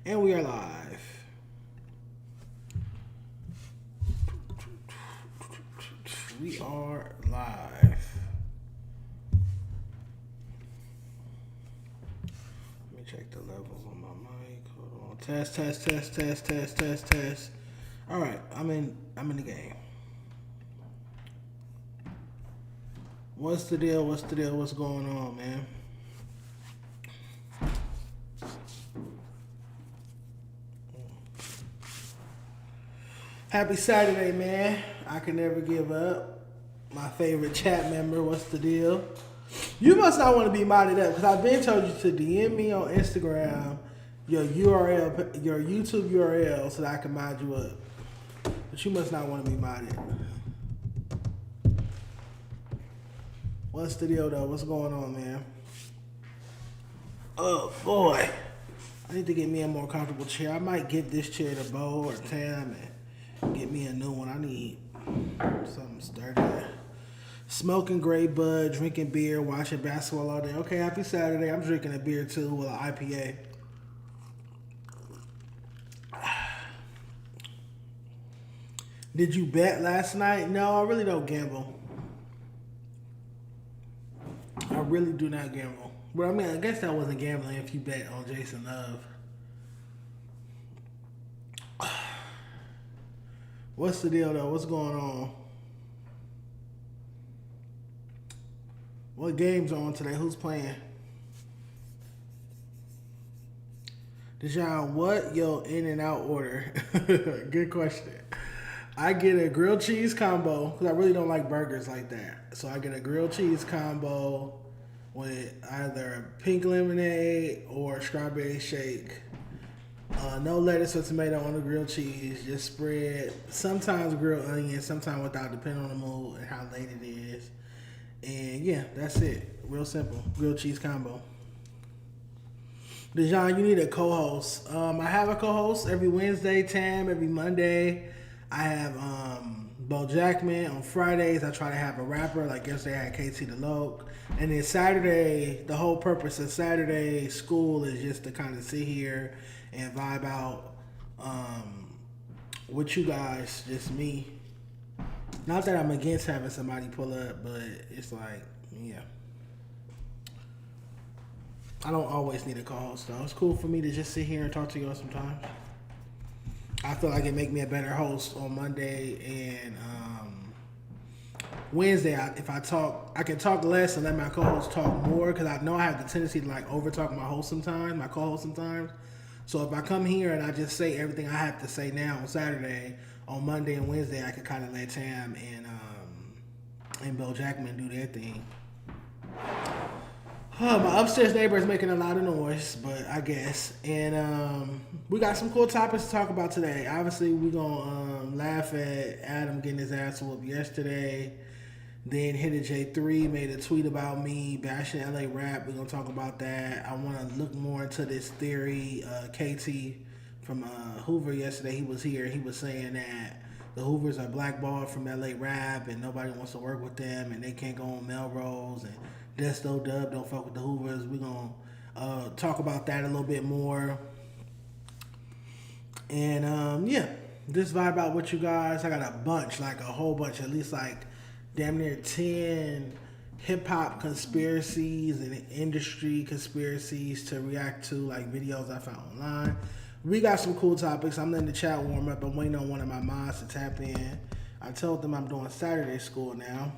And we are live. We are live. Let me check the levels on my mic. Hold on. Test. All right, I'm in the game. What's the deal? What's going on, man? Happy Saturday, man. I can never give up. My favorite chat member, what's the deal? You must not want to be modded up because I've been told you to DM me on Instagram your URL, your YouTube URL so that I can mod you up. But you must not want to be modded. What's the deal, though? What's going on, man? Oh, boy. I need to get me a more comfortable chair. I might give this chair to Bo or Tam and get me a new one. I need something sturdy. Smoking gray bud, drinking beer, watching basketball all day. Okay, happy Saturday. I'm drinking a beer too with an IPA. Did you bet last night? No, I really don't gamble. I really do not gamble. But I mean, I guess that wasn't gambling if you bet on Jason Luv. What's the deal, though? What's going on? What game's on today? Who's playing? Dejon, what your in and out order? Good question. I get a grilled cheese combo because I really don't like burgers like that. So I get a grilled cheese combo with either pink lemonade or strawberry shake. No lettuce or tomato on the grilled cheese. Just spread. Sometimes grilled onion, sometimes without, depending on the mood and how late it is. And yeah, that's it. Real simple. Grilled cheese combo. Dejon, you need a co-host. I have a co-host every Wednesday, Tam, every Monday. I have Bo Jackman on Fridays. I try to have a rapper. Like yesterday, I had KT the Loke. And then Saturday, the whole purpose of Saturday school is just to kind of sit here and vibe out with you guys, just me. Not that I'm against having somebody pull up, but it's like, yeah. I don't always need a co-host, though. It's cool for me to just sit here and talk to y'all sometimes. I feel like it make me a better host on Monday and Wednesday. If I talk, I can talk less and let my co-host talk more because I know I have the tendency to like over-talk my co-host sometimes. So if I come here and I just say everything I have to say now on Saturday, on Monday and Wednesday, I can kind of let Tam and Bill Jackman do their thing. My upstairs neighbor is making a lot of noise, but I guess. And we got some cool topics to talk about today. Obviously, we're going to laugh at Adam getting his ass whooped yesterday. Then Hitta J3 made a tweet about me bashing LA rap. We're going to talk about that. I want to look more into this theory. KT from Hoover yesterday, he was here. He was saying that the Hoovers are blackballed from LA rap and nobody wants to work with them and they can't go on Melrose and Desto Dub don't fuck with the Hoovers. We're going to talk about that a little bit more. And yeah, just vibe out with you guys. I got a bunch, like a whole bunch, at least like damn near 10 hip-hop conspiracies and industry conspiracies to react to, like videos I found online. We got some cool topics. I'm letting the chat warm up. I'm waiting on one of my mods to tap in. I told them I'm doing Saturday school now.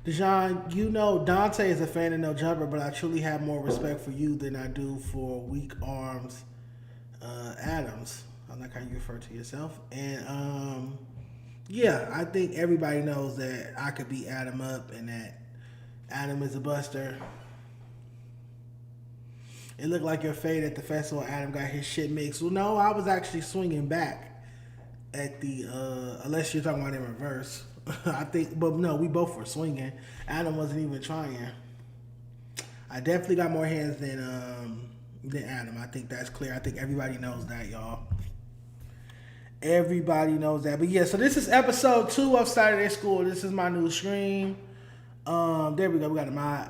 Dejon, you know Dante is a fan of No Jumper, but I truly have more respect for you than I do for weak arms Adams. I like how you refer to yourself. And yeah, I think everybody knows that I could beat Adam up and that Adam is a buster. It looked like your fade at the festival. Adam got his shit mixed. Well, no, I was actually swinging back at the, unless you're talking about in reverse. I think, but no, we both were swinging. Adam wasn't even trying. I definitely got more hands than Adam. I think that's clear. I think everybody knows that, y'all. Everybody knows that. But yeah, so this is episode 2 of Saturday School. This is my new stream. There we go. We got a mod.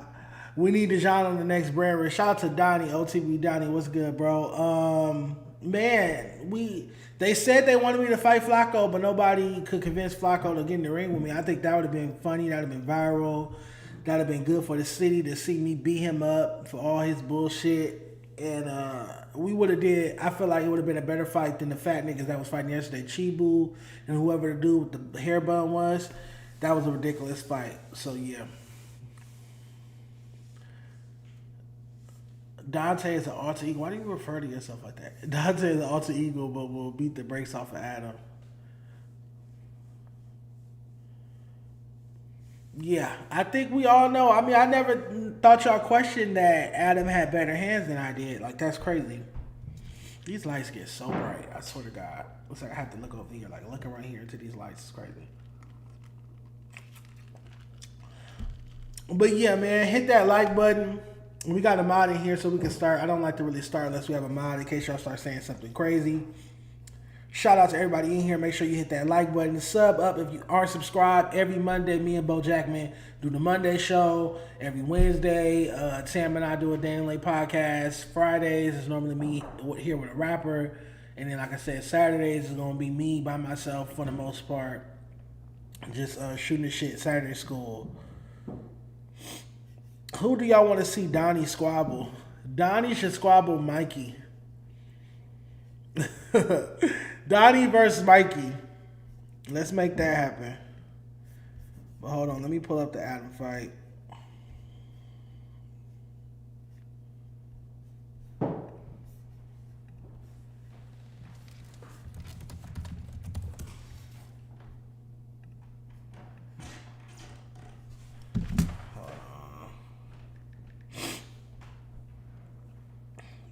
We need Dejon on the next brand risk. Shout out to Donnie, OTB Donnie. What's good, bro? Man, they said they wanted me to fight Flacco, but nobody could convince Flacco to get in the ring with me. I think that would have been funny. That would have been viral. That would have been good for the city to see me beat him up for all his bullshit. And we would have did, I feel like it would have been a better fight than the fat niggas that was fighting yesterday. Chibu and whoever the dude with the hair bun was. That was a ridiculous fight. So, yeah. Dante is an alter ego. Why do you refer to yourself like that? Dante is an alter ego, but will beat the brakes off of Adam. Yeah, I think we all know. I mean, I never thought y'all questioned that Adam had better hands than I did. Like, that's crazy. These lights get so bright. I swear to God. Looks like I have to look over here. Like, looking right here into these lights is crazy. But yeah, man, hit that like button. We got a mod in here so we can start. I don't like to really start unless we have a mod in case y'all start saying something crazy. Shout out to everybody in here. Make sure you hit that like button. Sub up if you aren't subscribed. Every Monday, me and Bo Jackman do the Monday show. Every Wednesday, Tam and I do a Day and Late podcast. Fridays is normally me here with a rapper. And then, like I said, Saturdays is going to be me by myself for the most part. Just shooting the shit Saturday school. Who do y'all want to see Donnie squabble? Donnie should squabble Mikey. Donnie versus Mikey. Let's make that happen. But hold on, let me pull up the Adam fight.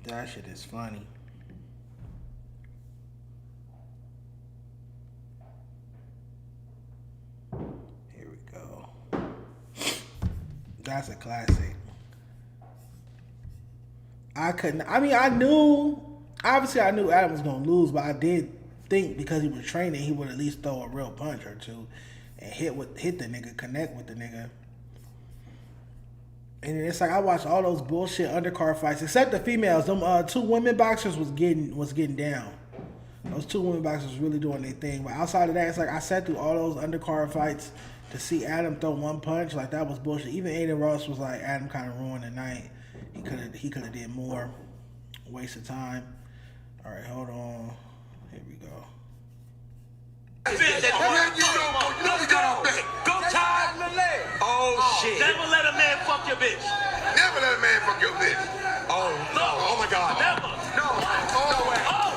That shit is funny. Here we go. That's a classic. I knew Adam was going to lose, but I did think because he was training, he would at least throw a real punch or two and hit the nigga, connect with the nigga. And it's like I watched all those bullshit undercard fights, except the females. Them two women boxers was getting down. Those two women boxers was really doing their thing. But outside of that, it's like I sat through all those undercard fights to see Adam throw one punch. Like that was bullshit. Even Adin Ross was like, Adam kind of ruined the night. He could have did more. Waste of time. All right, hold on. Here we go. You know we got our back. Go tie. Oh shit. Never let a man fuck your bitch. Never let a man fuck your bitch. Oh no. Oh my God. Never. No. Oh wait. Oh.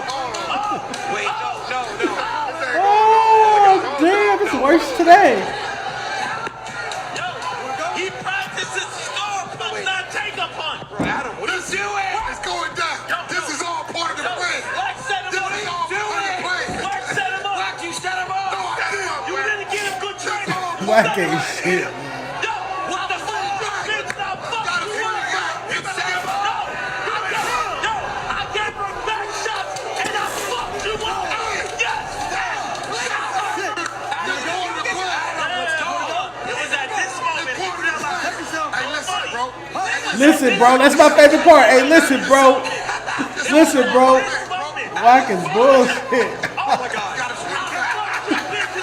Wait. No. Oh damn! It's worse today. Yo, he practices score punch, not take a punch. Bro, Adam, what are you doing? It's going down. This is all part of the plan. Black set him up. This is all part of the plan. Black set him up. Black, you set him up. No, I didn't. You didn't get him good training. Black ain't shit. Listen, bro, that's my favorite part. Hey, listen, bro. Black is bullshit.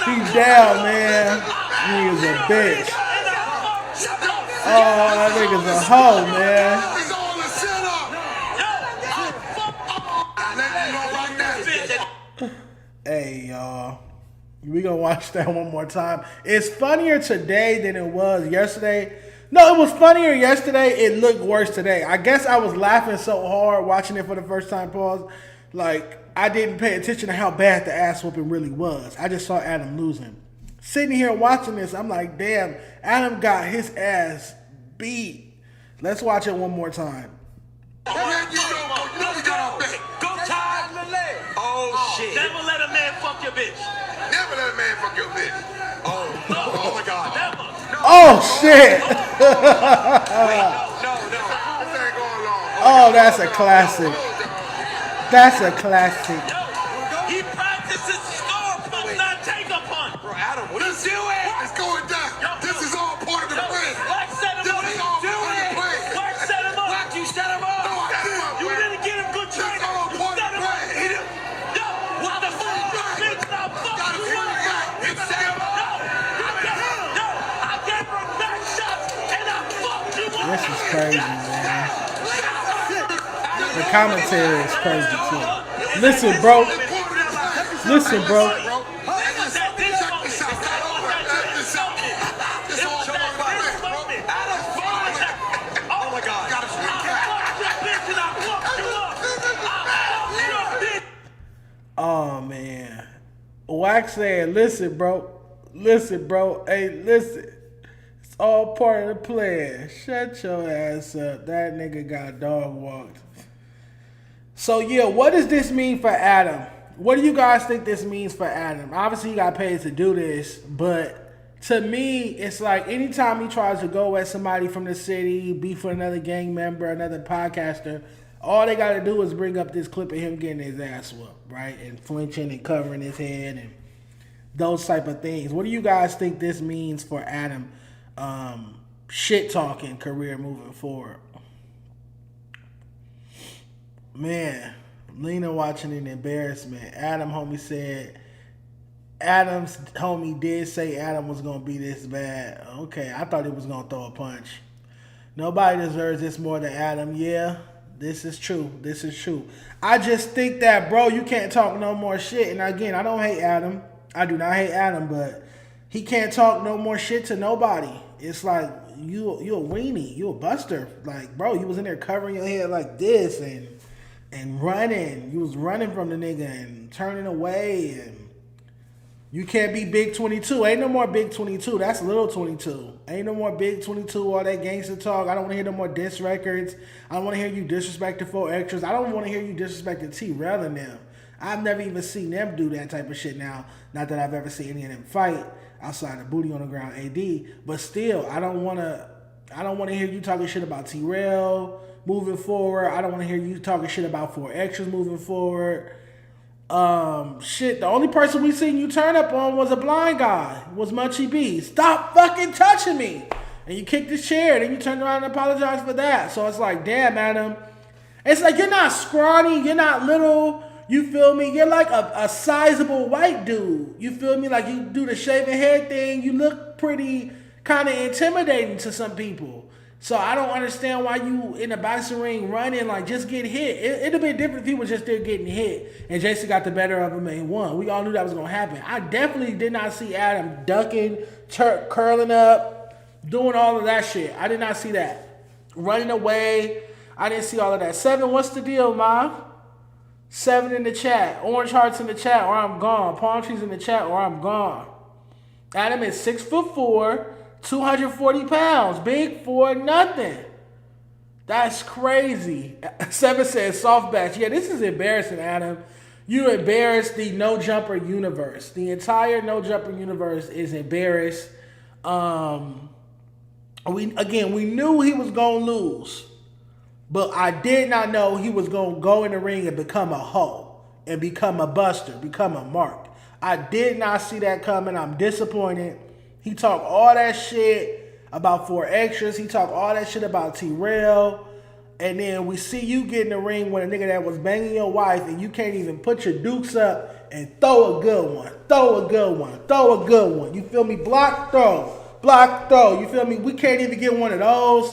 He's down, man. He is a bitch. Oh, that nigga's a hoe, man. Hey, y'all. We gonna watch that one more time. It's funnier today than it was yesterday. No, it was funnier yesterday. It looked worse today. I guess I was laughing so hard watching it for the first time, pause. Like, I didn't pay attention to how bad the ass whooping really was. I just saw Adam losing. Sitting here watching this, I'm like, damn, Adam got his ass beat. Let's watch it one more time. You know we got our back. Go tie. Oh shit. Never let a man fuck your bitch. Never let a man fuck your bitch. Oh my God. Never. Oh shit! Oh, that's a classic. That's a classic. He practices score punch, not take a punch. Bro, Adam, what are you doing? It's going down. This is all part of the plan. Black set him up. This is all part of the plan. crazy, man. The commentary is crazy too. Listen, bro. Listen, bro. Oh man. Wax saying, listen, bro. Listen, bro. Hey, listen. It's all part of the plan. Shut your ass up. That nigga got dog walked. So yeah, what does this mean for Adam? What do you guys think this means for Adam? Obviously, he got paid to do this, but to me, it's like anytime he tries to go at somebody from the city, beef with another gang member, another podcaster, all they got to do is bring up this clip of him getting his ass whooped, right? And flinching and covering his head and those type of things. What do you guys think this means for Adam shit-talking career moving forward? Man, Lena watching an embarrassment. Adam's homie did say Adam was going to be this bad. Okay, I thought he was going to throw a punch. Nobody deserves this more than Adam. Yeah, this is true. This is true. I just think that, bro, you can't talk no more shit. And again, I don't hate Adam. I do not hate Adam, but he can't talk no more shit to nobody. It's like, you a weenie. You a buster. Like, bro, you was in there covering your head like this and running. You was running from the nigga and turning away. And you can't be Big 22. Ain't no more Big 22. That's Little 22. Ain't no more Big 22, all that gangster talk. I don't want to hear no more diss records. I don't want to hear you disrespecting 4 extras. I don't want to hear you disrespecting T-Rel and them. I've never even seen them do that type of shit now. Not that I've ever seen any of them fight outside of Booty on the Ground AD. But still, I don't want to hear you talking shit about T-Rel moving forward. I don't want to hear you talking shit about 4 extras moving forward. Shit, the only person we seen you turn up on was a blind guy, was Munchie B. Stop fucking touching me. And you kicked his chair, then you turned around and apologized for that. So it's like, damn, Adam. It's like you're not scrawny, you're not little, you feel me? You're like a sizable white dude. You feel me? Like you do the shaving head thing, you look pretty kind of intimidating to some people. So I don't understand why you in the boxing ring running, like just get hit. It'd have been different if he was just there getting hit and Jason got the better of him and won. We all knew that was going to happen. I definitely did not see Adam ducking, curling up, doing all of that shit. I did not see that. Running away. I didn't see all of that. 7, what's the deal, Mom? 7 in the chat. Orange hearts in the chat or I'm gone. Palm trees in the chat or I'm gone. Adam is 6'4", 240 pounds. Big for nothing. That's crazy. 7 says soft batch. Yeah, this is embarrassing, Adam. You embarrassed the no jumper universe. The entire no jumper universe is embarrassed. We knew he was gonna lose, but I did not know he was gonna go in the ring and become a hoe and become a buster, become a mark. I did not see that coming. I'm disappointed. He talked all that shit about 4 extras. He talked all that shit about T-Rel. And then we see you get in the ring with a nigga that was banging your wife and you can't even put your dukes up and throw a good one. Throw a good one. Throw a good one. You feel me? Block, throw. Block, throw. You feel me? We can't even get one of those.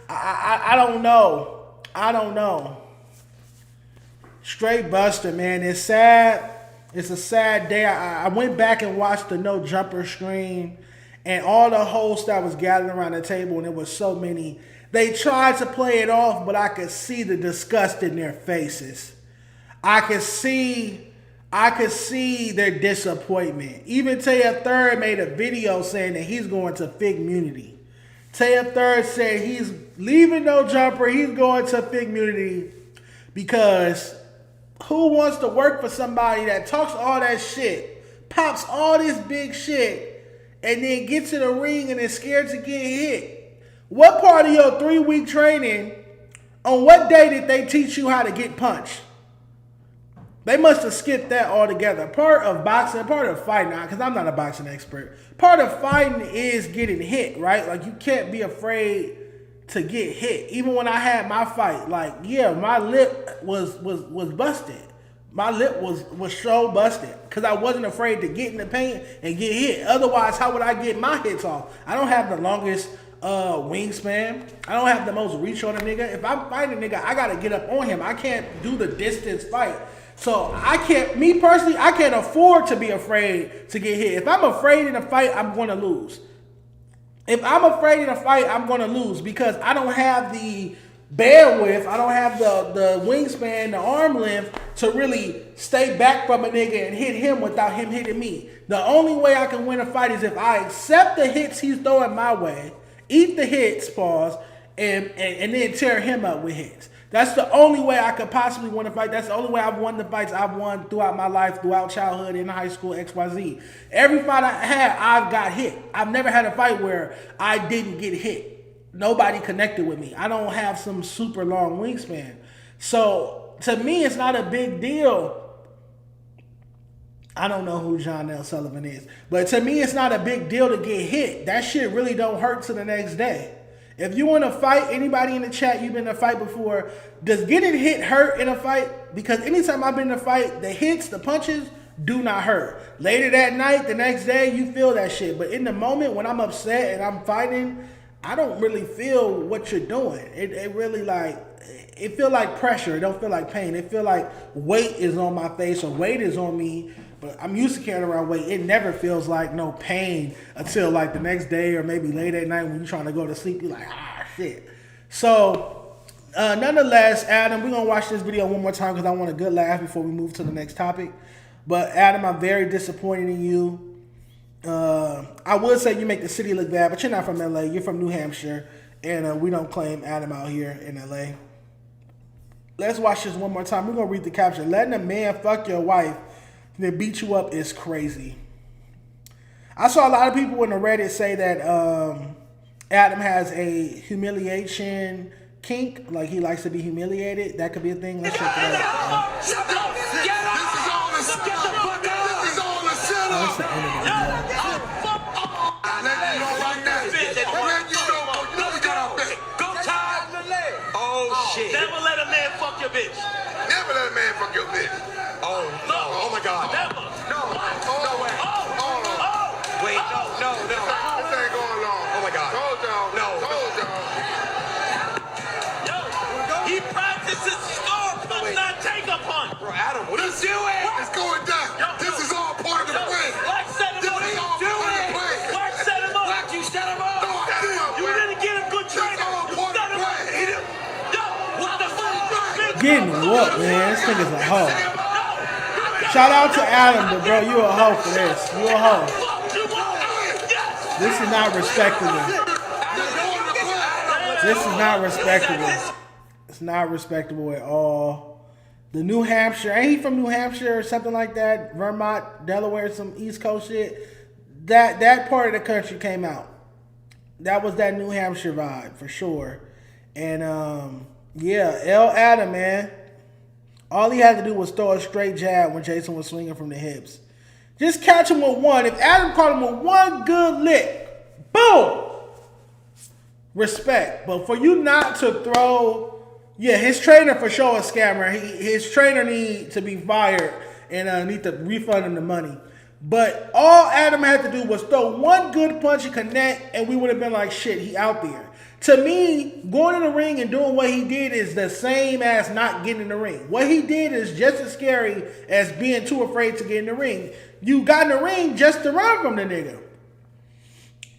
I don't know. I don't know. Straight buster, man. It's sad. It's a sad day. I went back and watched the no jumper stream. And all the hosts that was gathering around the table, and there was so many, they tried to play it off, but I could see the disgust in their faces. I could see their disappointment. Even Taya Third made a video saying that he's going to Fig Munity. Taya Third said he's leaving No Jumper, he's going to Fig Munity because who wants to work for somebody that talks all that shit, pops all this big shit, and then get to the ring and is scared to get hit? What part of your 3-week training, on what day did they teach you how to get punched? They must have skipped that altogether. Part of boxing, part of fighting, because I'm not a boxing expert, part of fighting is getting hit, right? Like you can't be afraid to get hit. Even when I had my fight, like, yeah, my lip was busted. My lip was so busted because I wasn't afraid to get in the paint and get hit. Otherwise, how would I get my hits off? I don't have the longest wingspan. I don't have the most reach on a nigga. If I'm fighting a nigga, I gotta get up on him. I can't do the distance fight. So I can't, me personally, I can't afford to be afraid to get hit. If I'm afraid in a fight, I'm gonna lose. If I'm afraid in a fight, I'm gonna lose because I don't have the bandwidth, I don't have the wingspan, the arm length to really stay back from a nigga and hit him without him hitting me. The only way I can win a fight is if I accept the hits he's throwing my way, eat the hits, pause, and then tear him up with hits. That's the only way I could possibly win a fight. That's the only way I've won the fights I've won throughout my life, throughout childhood, in high school, XYZ. Every fight I had, I've got hit. I've never had a fight where I didn't get hit. Nobody connected with me. I don't have some super long wingspan. So, to me, it's not a big deal. I don't know who John L. Sullivan is. But to me, it's not a big deal to get hit. That shit really don't hurt till the next day. If you want to fight, anybody in the chat, you've been in a fight before, does getting hit hurt in a fight? Because anytime I've been in a fight, the hits, the punches do not hurt. Later that night, the next day, you feel that shit. But in the moment when I'm upset and I'm fighting, I don't really feel what you're doing. It really like, it feel like pressure. It don't feel like pain. It feel like weight is on my face or weight is on me. But I'm used to carrying around weight. It never feels like no pain until like the next day or maybe late at night when you're trying to go to sleep. You're like, shit. So, nonetheless, Adam, we're going to watch this video one more time because I want a good laugh before we move to the next topic. But Adam, I'm very disappointed in you. I would say you make the city look bad, but you're not from LA. You're from New Hampshire. And we don't claim Adam out here in LA. Let's watch this one more time. We're going to read the caption. Letting a man fuck your wife then beat you up is crazy. I saw a lot of people in the Reddit say that Adam has a humiliation kink, like he likes to be humiliated. That could be a thing. Let's check it out. This is all the setup. This is all the setup. I let you know right now. You know we got our back. Go time. Oh shit. Never let a man fuck your bitch. Never let a man fuck your bitch. Oh no. Oh my God. Never. No. No way. Wait. No. This ain't going long. Oh my God. Hold on. No. Yo. He practices score, but not take a punt. Bro, Adam, what are you doing? It's going down. This is all part of the plan. Black set him up. What are you doing? Black set him up. Black, you set him up. No, I didn't. You didn't get him good training. You set him up. Yo, what the fuck? Getting whooped, man. This nigga's a hoe. Shout out to Adam, but bro, you a hoe for this. You a hoe. This is not respectable. This is not respectable. It's not respectable at all. The New Hampshire, ain't he from New Hampshire or something like that? Vermont, Delaware, some East Coast shit. That part of the country came out. That was that New Hampshire vibe for sure. And yeah, L. Adam, man. All he had to do was throw a straight jab when Jason was swinging from the hips. Just catch him with one. If Adam caught him with one good lick, boom! Respect. But for you not to throw... Yeah, his trainer for sure is a scammer. His trainer need to be fired and need to refund him the money. But all Adam had to do was throw one good punch and connect, and we would have been like, shit, he out there. To me, going in the ring and doing what he did is the same as not getting in the ring. What he did is just as scary as being too afraid to get in the ring. You got in the ring just to run from the nigga.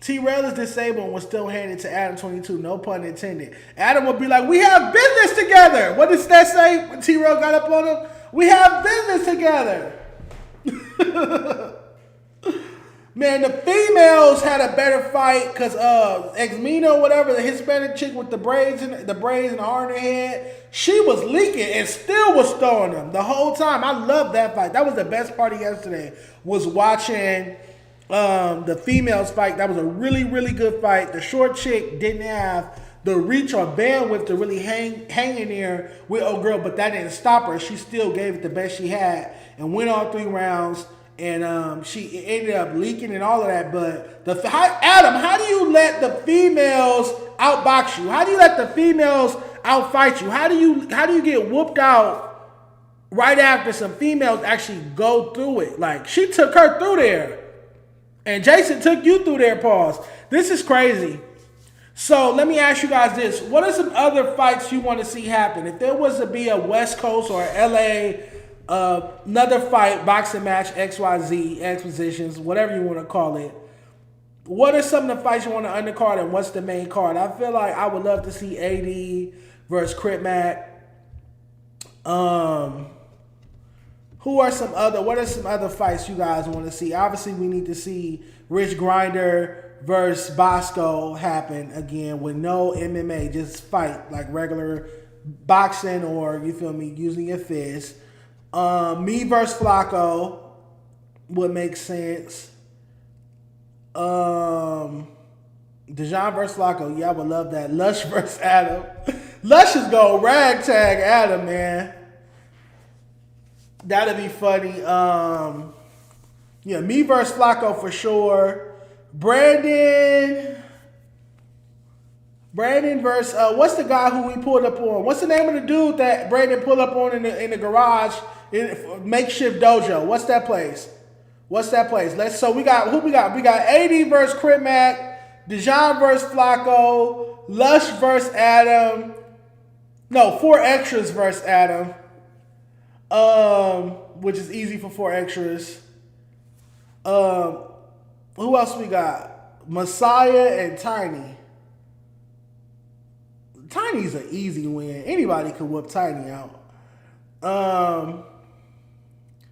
T-Rail is disabled and was still handed to Adam22, no pun intended. Adam would be like, we have business together. What does that say when T-Rail got up on him? We have business together. Man, the females had a better fight because Exmina, whatever, the Hispanic chick with the braids and the hair in her head, she was leaking and still was throwing them the whole time. I love that fight. That was the best part of yesterday, was watching the females fight. That was a really, really good fight. The short chick didn't have the reach or bandwidth to really hang in there with old girl, but that didn't stop her. She still gave it the best she had and went all 3 rounds. And she ended up leaking and all of that. But Adam, how do you let the females outbox you? How do you let the females outfight you? How do you get whooped out right after some females actually go through it? Like, she took her through there, and Jason took you through there. Pause. This is crazy. So let me ask you guys this: what are some other fights you want to see happen? If there was to be a West Coast or LA, another fight, boxing match, XYZ, expositions, whatever you want to call it. What are some of the fights you want to undercard, and what's the main card? I feel like I would love to see AD versus Crip Mac. What are some other fights you guys want to see? Obviously, we need to see Rich Grinder versus Bosco happen again with no MMA, just fight like regular boxing, or you feel me, using your fist. Me versus Flacco would make sense. Dejon versus Flacco, yeah, I would love that. Lush versus Adam. Lush is gonna ragtag Adam, man. That'd be funny. Yeah, me versus Flacco for sure. Brandon versus what's the guy who we pulled up on? What's the name of the dude that Brandon pulled up on in the garage in makeshift dojo? What's that place? So we got who we got? We got AD versus Crip Mac, Dejon versus Flacco, Lush versus Adam. No, 4 extras versus Adam. Which is easy for 4 extras. Who else we got? Messiah and Tiny. Tiny's an easy win. Anybody could whoop Tiny out.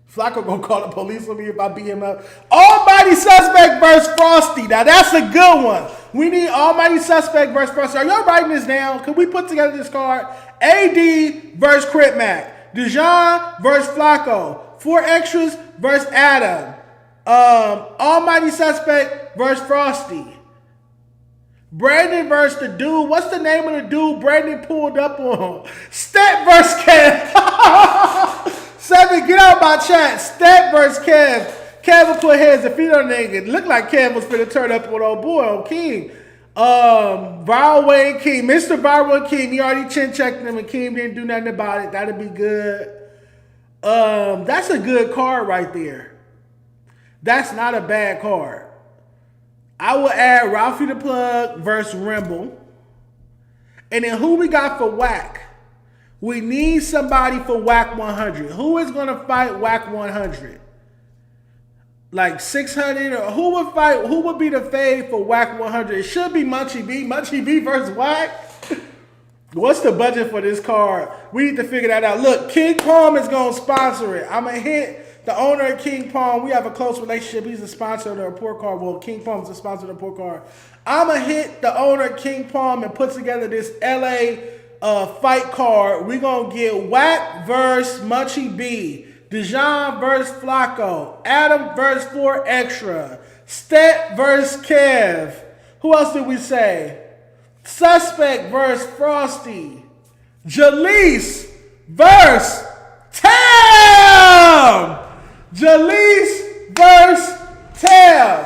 Flacco gonna call the police on me if I beat him up. Almighty Suspect versus Frosty. Now that's a good one. We need Almighty Suspect versus Frosty. Are y'all writing this down? Can we put together this card? AD versus Crip Mac. Dejon versus Flacco. 4 extras versus Adam. Almighty Suspect versus Frosty. Brandon versus the dude. What's the name of the dude Brandon pulled up on? Step versus Kev. 7, get out my chat. Step versus Kev. Kev will put hands if he don't nigga. Look like Kev was finna turn up with old boy on King. Viral Wayne King. Mr. Viral King. He already chin checked him and King didn't do nothing about it. That'd be good. That's a good card right there. That's not a bad card. I will add Ralphie the Plug versus Rimble. And then who we got for Whack? We need somebody for Whack 100. Who is going to fight Whack 100? Like 600? Or who would fight? Who would be the fave for Whack 100? It should be Munchie B. Munchie B versus Whack. What's the budget for this card? We need to figure that out. Look, King Palm is going to sponsor it. I'm going to hit the owner of King Palm. We have a close relationship. He's a sponsor of the Report Card. Well, King Palm is a sponsor of the Report Card. I'm going to hit the owner of King Palm and put together this LA fight card. We're going to get Whack versus Munchie B. Dejon versus Flacco. Adam versus 4 extra. Step versus Kev. Who else did we say? Suspect versus Frosty. Jaleese versus Tam. Jaleese versus Tam.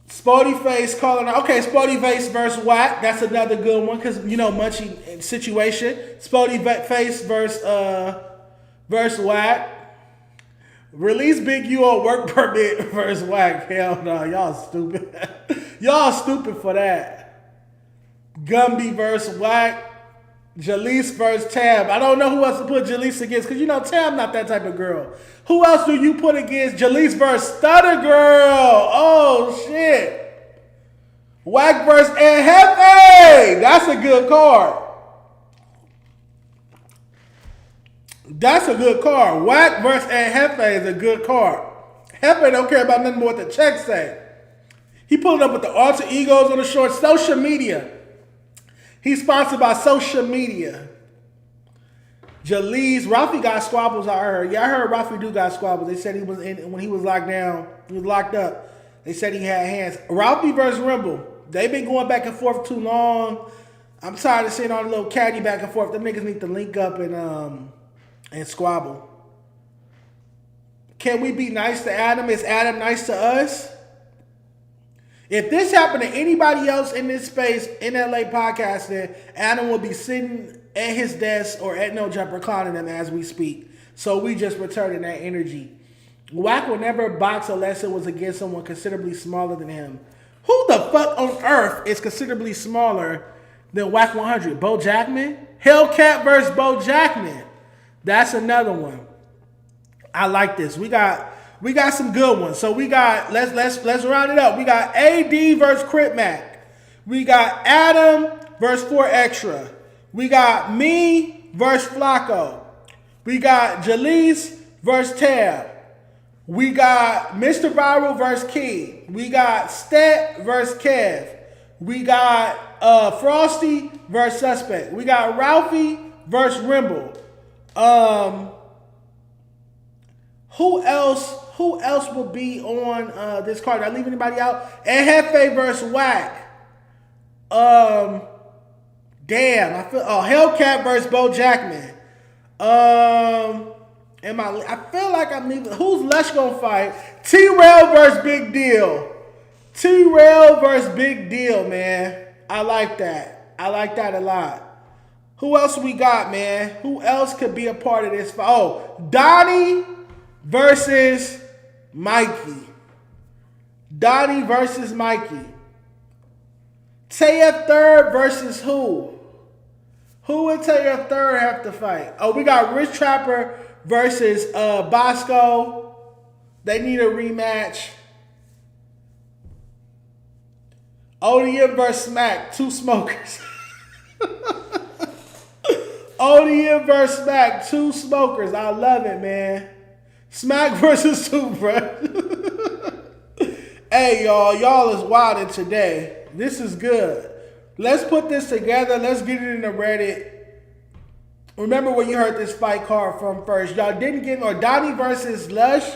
Sporty Face calling out. Okay, Sporty Face versus Whack. That's another good one because, you know, Munchie situation. Sporty Face versus Whack. Release Big U on work permit versus Whack. Hell no, y'all stupid. Y'all stupid for that. Gumby versus Whack. Jaleese versus Tam. I don't know who else to put Jaleese against because, you know, Tam not that type of girl. Who else do you put against Jaleese versus Stutter Girl? Oh, shit. Whack versus Jefe. That's a good card. That's a good card. Whack versus Jefe is a good card. Jefe don't care about nothing more what the check say. He pulled up with the alter egos on the short. Social media. He's sponsored by social media. Jaleese. Ralphie got squabbles, I heard. Yeah, I heard Ralphie do got squabbles. They said he was in when he was locked down. He was locked up. They said he had hands. Ralphie versus Rimble. They've been going back and forth too long. I'm tired of seeing all the little caddy back and forth. Them niggas need to link up and squabble. Can we be nice to Adam? Is Adam nice to us? If this happened to anybody else in this space in LA podcasting, Adam will be sitting at his desk or at No Jump reclining them as we speak. So we just returning that energy. Whack will never box unless it was against someone considerably smaller than him. Who the fuck on earth is considerably smaller than Whack 100? Bo Jackman? Hellcat versus Bo Jackman. That's another one. I like this. We got some good ones. So we got let's round it up. We got AD versus Crip Mac. We got Adam versus 4 Extra. We got me versus Flacco. We got Jalise versus Tab. We got Mr. Viral versus Key. We got Stet versus Kev. We got Frosty versus Suspect. We got Ralphie versus Rimble. Who else will be on this card? Did I leave anybody out? And Hefe versus Whack. Damn, I feel Hellcat versus Bo Jackman. I feel like I'm leaving. Who's Lush gonna fight? T-Rail versus Big Deal. T-Rail versus Big Deal, man. I like that. I like that a lot. Who else we got, man? Who else could be a part of this fight? Oh, Donnie versus Mikey. Donnie versus Mikey. Tayef Third versus who? Who would Tayef Third have to fight? Oh, we got Rich Trapper versus Bosco. They need a rematch. ODM versus Smack. 2 smokers. ODM versus Smack. 2 smokers. I love it, man. Smack versus 2, bro. Hey, y'all. Y'all is wilding today. This is good. Let's put this together. Let's get it into Reddit. Remember where you heard this fight card from first. Y'all didn't get Donnie versus Lush.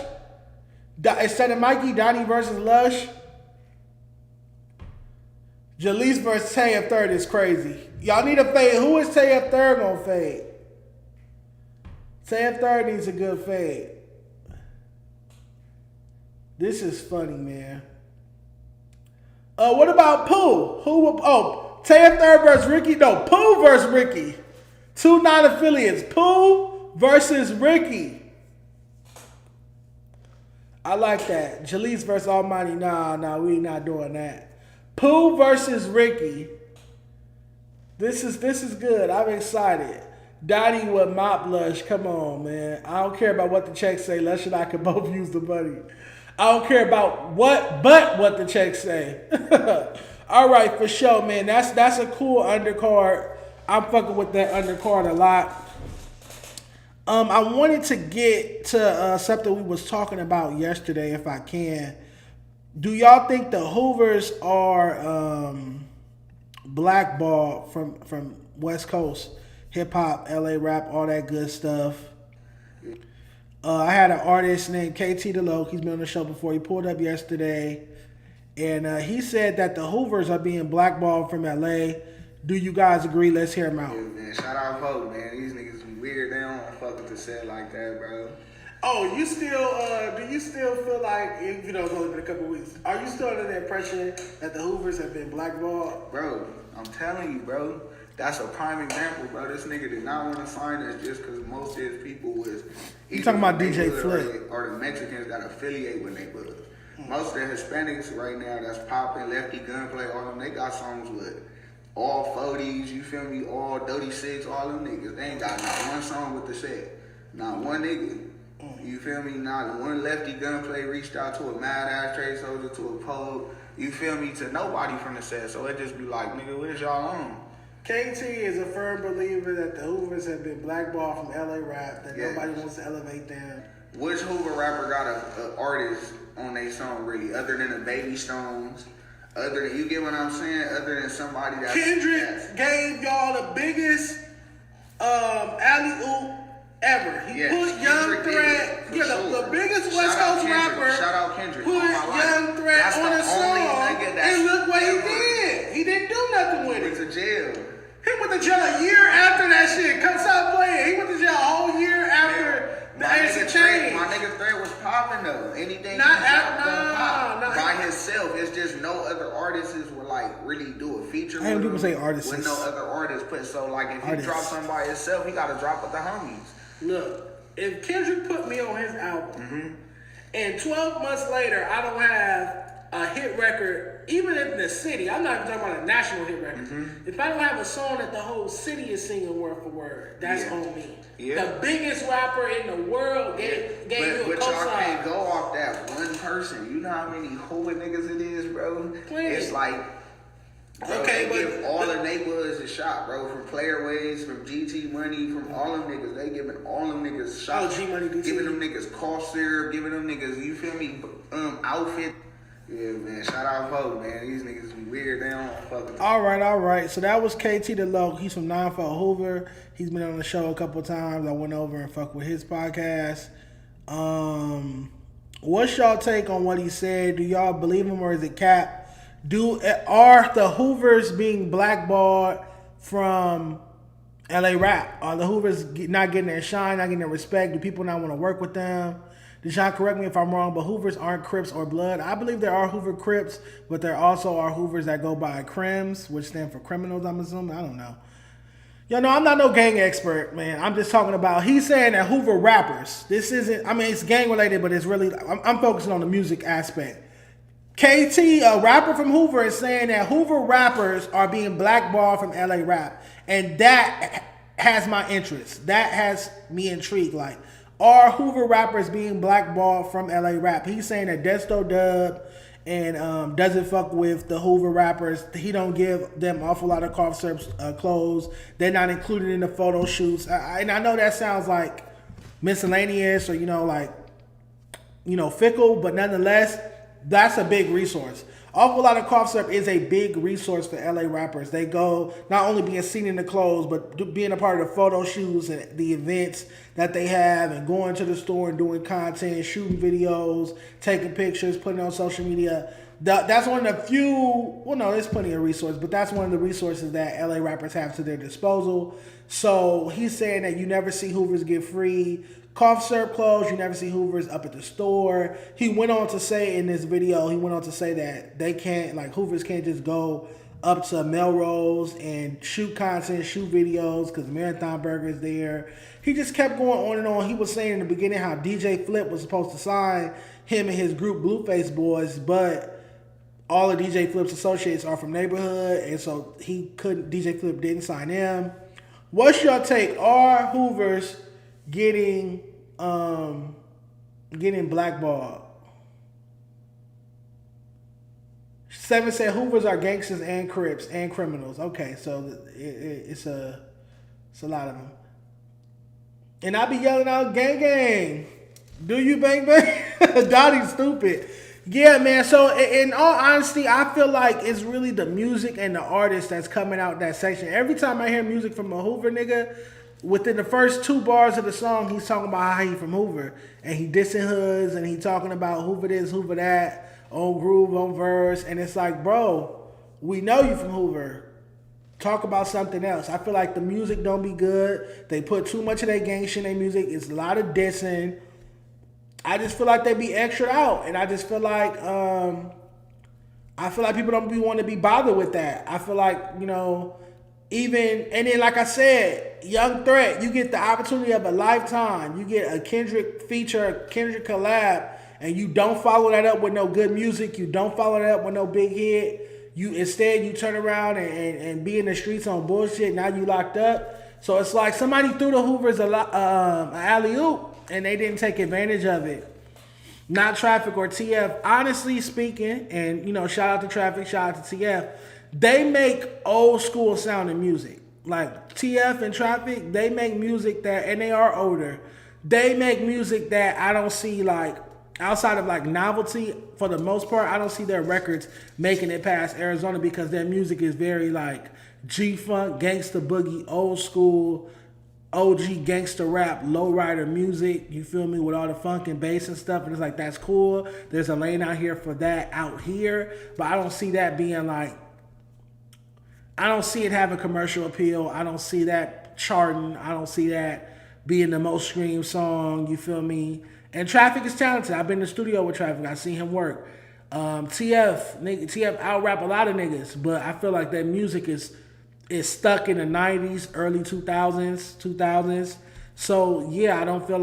Instead of Mikey, Donnie versus Lush. Jalise versus Tayef Third is crazy. Y'all need a fade. Who is Tayef Third gonna fade? Tayef Third needs a good fade. This is funny, man. What about Pooh? Tayef Third versus Ricky. No, Pooh versus Ricky. 2 non-affiliates. Pooh versus Ricky. I like that. Jalise versus Almighty. Nah, we not doing that. Pooh versus Ricky. This is good. I'm excited. Donnie with Mop Lush. Come on, man. I don't care about what the checks say. Lush and I can both use the money. I don't care about what the checks say. All right, for sure, man. That's a cool undercard. I'm fucking with that undercard a lot. I wanted to get to something we was talking about yesterday, if I can. Do y'all think the Hoovers are blackballed from West Coast hip hop, LA rap, all that good stuff? I had an artist named KT DeLoke. He's been on the show before. He pulled up yesterday, and he said that the Hoovers are being blackballed from LA. Do you guys agree? Let's hear him out. Yeah, man. Shout out Hope, man. These niggas weird. They don't fuck with the set like that, bro. Oh, you still? Do you still feel like, it's only been a couple weeks? Are you still under the impression that the Hoovers have been blackballed? Bro, I'm telling you, bro. That's a prime example, bro. This nigga did not want to sign us just because most of his people was. You talking about DJ Flip? Or the Mexicans that affiliate with neighborhoods. Most of the Hispanics right now that's popping, Lefty Gunplay, all them, they got songs with all 40s, you feel me, all 36, all them niggas. They ain't got not one song with the set. Not one nigga. You feel me? Not one Lefty Gunplay reached out to a Mad Ass Trade Soldier, to a Poe, you feel me, to nobody from the set. So it just be like, nigga, what is y'all on? KT is a firm believer that the Hoovers have been blackballed from LA rap, that nobody wants to elevate them. Which Hoover rapper got a artist on their song really, other than the Baby Stones? Other than, you get what I'm saying? Other than somebody that's... Kendrick gave y'all the biggest alley-oop ever. He put Young Threat, the biggest West Coast rapper, shout out Kendrick. put Young Threat on a song, and look what he did. He didn't do nothing with it. He went to jail. He went to jail a year after that shit. Come stop playing. He went to jail a whole year after the answer changed. My nigga Threat was popping though. Anything not by himself. It's just no other artists would like really do a feature. I hear people say artists. With no other artists put. So like if he drops something by himself, he got to drop with the homies. Look, if Kendrick put me on his album, and 12 months later I don't have a hit record, even in the city, I'm not even talking about a national hit record. If I don't have a song that the whole city is singing word for word, that's on me. Yeah. The biggest rapper in the world gave you a But y'all can't go off that one person. You know how many Hoover niggas it is, bro? It's like, bro, they give all the neighborhoods a shot, bro. From Player Ways, from GT Money, from all them niggas. They giving all them niggas shots. G Money, giving them niggas cough syrup, giving them niggas, you feel me, outfit. Yeah, man. Shout out Vogue, man. These niggas be weird. They don't fucking. All right. So that was KT the Low. He's from 94 Hoover. He's been on the show a couple times. I went over and fucked with his podcast. What's y'all take on what he said? Do y'all believe him or is it cap? Are the Hoovers being blackballed from LA rap? Are the Hoovers not getting their shine, not getting their respect? Do people not want to work with them? Dejon, correct me if I'm wrong, but Hoovers aren't Crips or Blood. I believe there are Hoover Crips, but there also are Hoovers that go by Crims, which stand for criminals, I'm assuming. I don't know. Yo, no, I'm not no gang expert, man. I'm just talking about, he's saying that Hoover Rappers, this isn't, I mean, it's gang related, but it's really, I'm focusing on the music aspect. KT, a rapper from Hoover, is saying that Hoover Rappers are being blackballed from LA rap. And that has my interest. That has me intrigued. Like, are Hoover Rappers being blackballed from LA rap? He's saying that Desto Dub and doesn't fuck with the Hoover Rappers. He don't give them awful lot of cough syrup clothes. They're not included in the photo shoots. And I know that sounds like miscellaneous or, fickle, but nonetheless, that's a big resource. Awful lot of cough syrup is a big resource for LA rappers. They go not only being seen in the clothes, but being a part of the photo shoots and the events that they have and going to the store and doing content, shooting videos, taking pictures, putting on social media. That's one of the few, well, no, there's plenty of resources, but that's one of the resources that LA rappers have to their disposal. So he's saying that you never see Hoovers get free cough syrup clothes, you never see Hoovers up at the store. He went on to say in this video, that they can't, like Hoovers can't just go up to Melrose and shoot content, shoot videos because Marathon Burger is there. He just kept going on and on. He was saying in the beginning how DJ Flip was supposed to sign him and his group Blueface Boys, but all of DJ Flip's associates are from neighborhood, and so DJ Flip didn't sign him. What's your take? Are Hoovers getting blackballed? 7 said Hoovers are gangsters and Crips and criminals. Okay, so it's a lot of them. And I be yelling out gang gang. Do you bang bang? Dottie's stupid. Yeah, man. So in all honesty, I feel like it's really the music and the artist that's coming out that section. Every time I hear music from a Hoover nigga, within the first 2 bars of the song, he's talking about how he from Hoover. And he dissing hoods and he talking about Hoover this, Hoover that, on groove, on verse. And it's like, bro, we know you from Hoover. Talk about something else. I feel like the music don't be good. They put too much of their gang shit in their music. It's a lot of dissing. I just feel like they be extra out. And I just feel like people don't want to be bothered with that. I feel like, even, and then like I said, Young Threat, you get the opportunity of a lifetime. You get a Kendrick feature, a Kendrick collab, and you don't follow that up with no good music. You don't follow that up with no big hit. Instead you turn around and be in the streets on bullshit. Now you locked up. So it's like somebody threw the Hoovers an alley-oop and they didn't take advantage of it. Not Traffic or TF. Honestly speaking, and shout out to Traffic, shout out to TF. They make old school sounding music. Like TF and Traffic, they make music that, and they are older. They make music that I don't see outside of novelty, for the most part, I don't see their records making it past Arizona because their music is very G-Funk, gangsta boogie, old school, OG gangster rap, lowrider music, you feel me, with all the funk and bass and stuff. And it's that's cool. There's a lane out here for that out here. But I don't see that being I don't see it having commercial appeal. I don't see that charting. I don't see that being the most streamed song, you feel me? And Traffic is talented. I've been in the studio with Traffic. I've seen him work. TF out-rap a lot of niggas, but I feel like that music is stuck in the 90s, early 2000s. So, yeah, I don't feel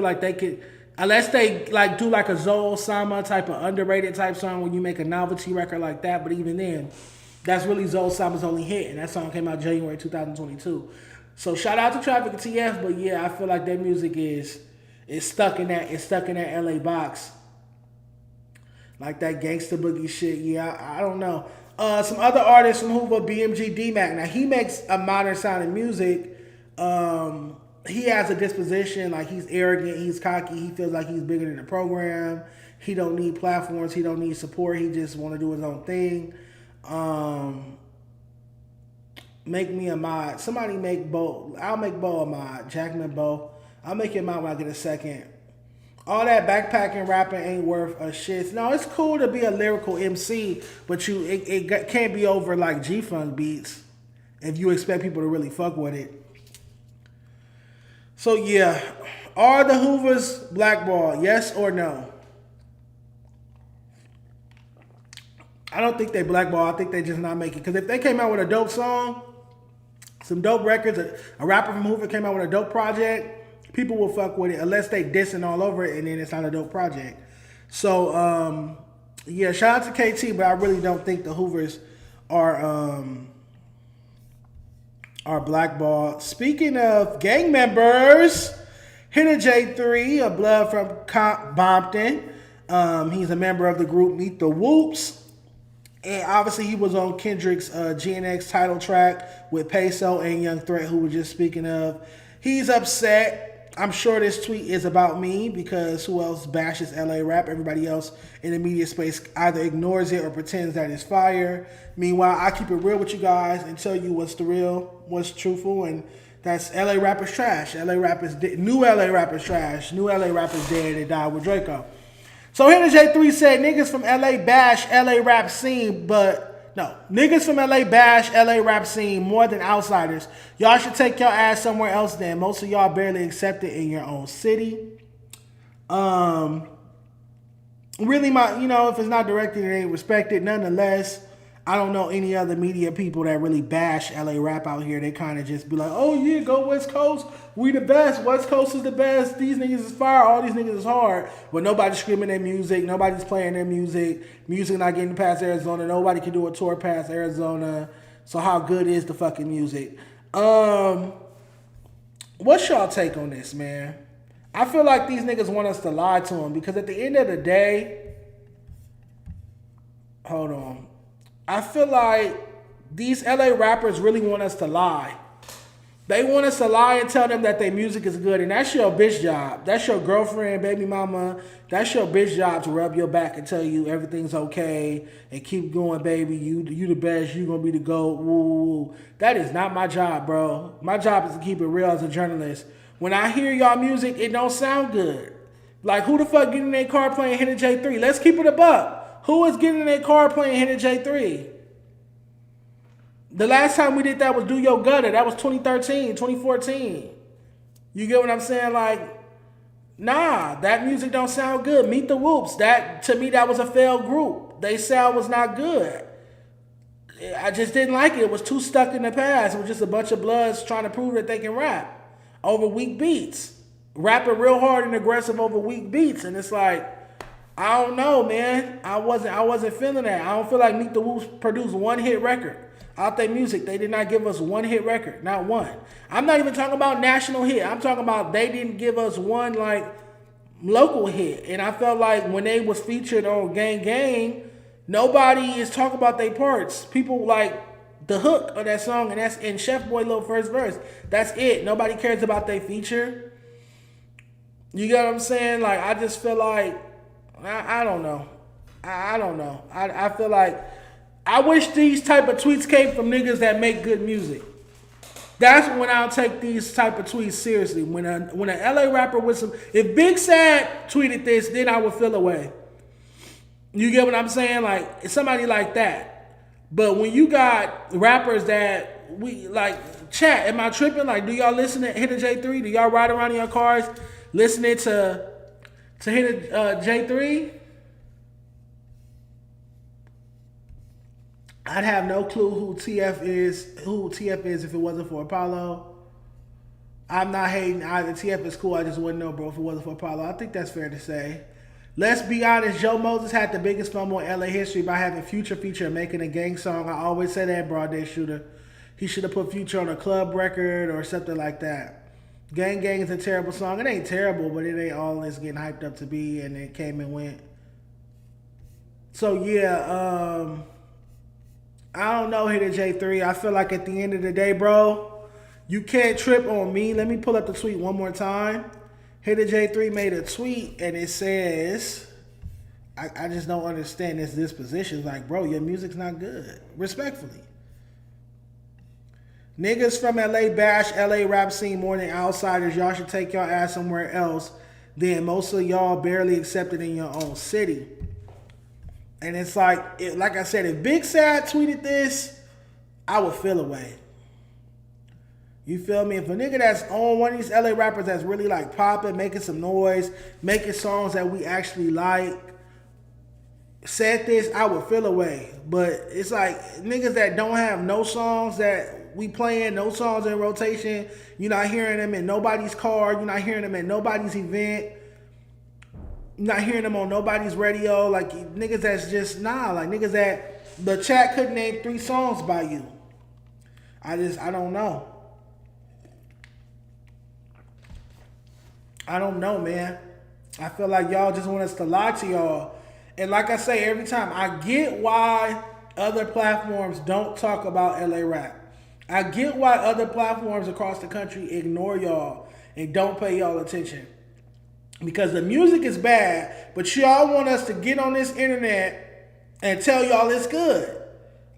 like they could Unless they like do like a Zoe Sama type of underrated type song when you make a novelty record like that. But even then, that's really Zoe Sama's only hit, and that song came out January 2022. So shout out to Traffic and TF, but yeah, I feel like their music is stuck in that LA box. Like that gangsta boogie shit. Yeah, I don't know. Some other artists from Hoover, BMG D-Mac. Now he makes a modern sounding music. He has a disposition, like he's arrogant, he's cocky, he feels like he's bigger than the program. He don't need platforms, he don't need support, he just want to do his own thing. Make me a mod. Somebody make Bo. I'll make Bo a mod. Jackman Bo. I'll make him mod when I get a second. All that backpacking rapping ain't worth a shit. No, it's cool to be a lyrical MC, but it can't be over like G-Funk beats if you expect people to really fuck with it. So yeah, are the Hoovers blackballed? Yes or no? I don't think they blackballed. I think they just not make it. Because if they came out with a dope song, some dope records, a rapper from Hoover came out with a dope project, people will fuck with it unless they dissing all over it and then it's not a dope project. So yeah, shout out to KT, but I really don't think the Hoovers are blackballed. Speaking of gang members, Hitta J3, a blood from Compton. He's a member of the group Meet the Whoops. And obviously he was on Kendrick's GNX title track with Peso and Young Threat, who we were just speaking of. He's upset. I'm sure this tweet is about me because who else bashes LA rap? Everybody else in the media space either ignores it or pretends that it's fire. Meanwhile, I keep it real with you guys and tell you what's the real, what's truthful, and that's LA rappers trash. LA rappers, new LA rappers trash. New LA rappers dead. They died with Draco. So Hitta J3 said niggas from LA bash LA rap scene, but no, niggas from LA bash LA rap scene more than outsiders. Y'all should take your ass somewhere else then. Most of y'all barely accepted in your own city. Really, if it's not directed, it ain't respected. Nonetheless, I don't know any other media people that really bash LA rap out here. They kind of just be like, oh yeah, go West Coast. We the best. West Coast is the best. These niggas is fire. All these niggas is hard. But nobody's screaming their music. Nobody's playing their music. Music not getting past Arizona. Nobody can do a tour past Arizona. So how good is the fucking music? What's y'all take on this, man? I feel like these niggas want us to lie to them because at the end of the day, hold on. I feel like these LA rappers really want us to lie. They want us to lie and tell them that their music is good, and that's your bitch job. That's your girlfriend, baby mama. That's your bitch job to rub your back and tell you everything's okay and keep going, baby. You the best. You gonna be the GOAT. Woo. That is not my job, bro. My job is to keep it real as a journalist. When I hear y'all music, it don't sound good. Like who the fuck getting in their car playing Hitta J3? Let's keep it a buck. Who is getting in their car playing Hitta J3? The last time we did that was Do Your Gutter. That was 2013, 2014. You get what I'm saying? Like, nah, that music don't sound good. Meet the Whoops. That, to me, that was a failed group. They sound was not good. I just didn't like it. It was too stuck in the past. It was just a bunch of bloods trying to prove that they can rap over weak beats. Rapping real hard and aggressive over weak beats. And it's like, I don't know, man. I wasn't feeling that. I don't feel like Meet the Whoops produced one hit record. Out their music, they did not give us one hit record. Not one. I'm not even talking about national hit. I'm talking about they didn't give us one like local hit. And I felt like when they was featured on Gang Gang, nobody is talking about their parts. People like the hook of that song, and that's in Chef Boy little first verse. That's it. Nobody cares about their feature. You get what I'm saying? Like I just feel like I don't know. I don't know. I feel like I wish these type of tweets came from niggas that make good music. That's when I'll take these type of tweets seriously. When a LA rapper with some, if Big Sad tweeted this, then I would feel away. You get what I'm saying? Like somebody like that. But when you got rappers that we like, chat, am I tripping? Like, do y'all listen to Hitta J3? Do y'all ride around in your cars listening to Hitta J3? I'd have no clue who TF is if it wasn't for Apollo. I'm not hating either. TF is cool. I just wouldn't know, bro, if it wasn't for Apollo. I think that's fair to say. Let's be honest. Joe Moses had the biggest fumble in LA history by having Future feature and making a gang song. I always say that, Broad Day Shooter. He should have put Future on a club record or something like that. Gang Gang is a terrible song. It ain't terrible, but it ain't all it's getting hyped up to be, and it came and went. So, yeah, I don't know, Hitta J3. I feel like at the end of the day, bro, you can't trip on me. Let me pull up the tweet one more time. Hitta J3 made a tweet, and it says, I just don't understand this disposition. Like, bro, your music's not good. Respectfully. Niggas from LA bash LA rap scene more than outsiders. Y'all should take y'all ass somewhere else. Then most of y'all barely accepted in your own city. And it's like I said, if Big Sad tweeted this, I would feel away. You feel me? If a nigga that's on one of these LA rappers that's really like popping, making some noise, making songs that we actually like, said this, I would feel away. But it's like niggas that don't have no songs that we playing, no songs in rotation. You're not hearing them in nobody's car. You're not hearing them at nobody's event. You're not hearing them on nobody's radio. Like niggas that's just like niggas that the chat couldn't name 3 songs by you. I don't know. I don't know, man. I feel like y'all just want us to lie to y'all. And like I say every time, I get why other platforms don't talk about LA rap. I get why other platforms across the country ignore y'all and don't pay y'all attention. Because the music is bad, but y'all want us to get on this internet and tell y'all it's good.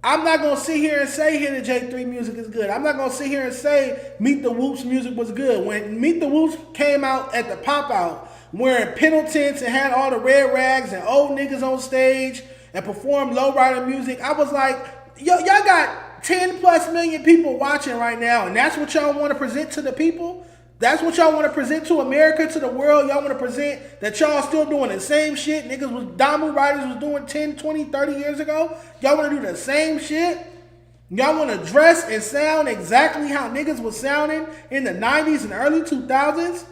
I'm not going to sit here and say Hitta J3 music is good. I'm not going to sit here and say Meet the Whoops music was good. When Meet the Whoops came out at the pop-out, wearing Pendletons and had all the red rags and old niggas on stage and performed lowrider music, I was like, y'all got 10 plus million people watching right now, and that's what y'all want to present to the people? That's what y'all want to present to America, to the world? Y'all want to present that y'all still doing the same shit niggas was, Damu Riders was doing 10, 20, 30 years ago? Y'all want to do the same shit? Y'all want to dress and sound exactly how niggas was sounding in the 90s and early 2000s?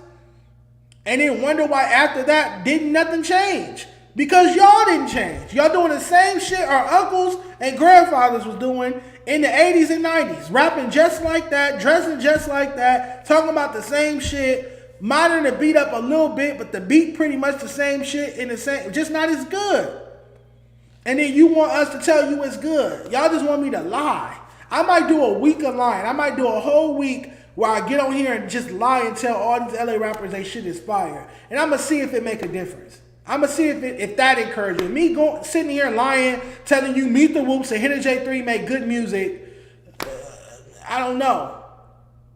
And then wonder why after that didn't nothing change? Because y'all didn't change. Y'all doing the same shit our uncles and grandfathers was doing in the 80s and 90s. Rapping just like that, dressing just like that, talking about the same shit, modern the beat up a little bit, but the beat pretty much the same shit in the same, just not as good. And then you want us to tell you it's good. Y'all just want me to lie. I might do a week of lying. I might do a whole week where I get on here and just lie and tell all these LA rappers they shit is fire. And I'm going to see if it make a difference. I'm going to see if that encourages me. Sitting here lying, telling you Meet the Whoops and Hitta J3 make good music, I don't know.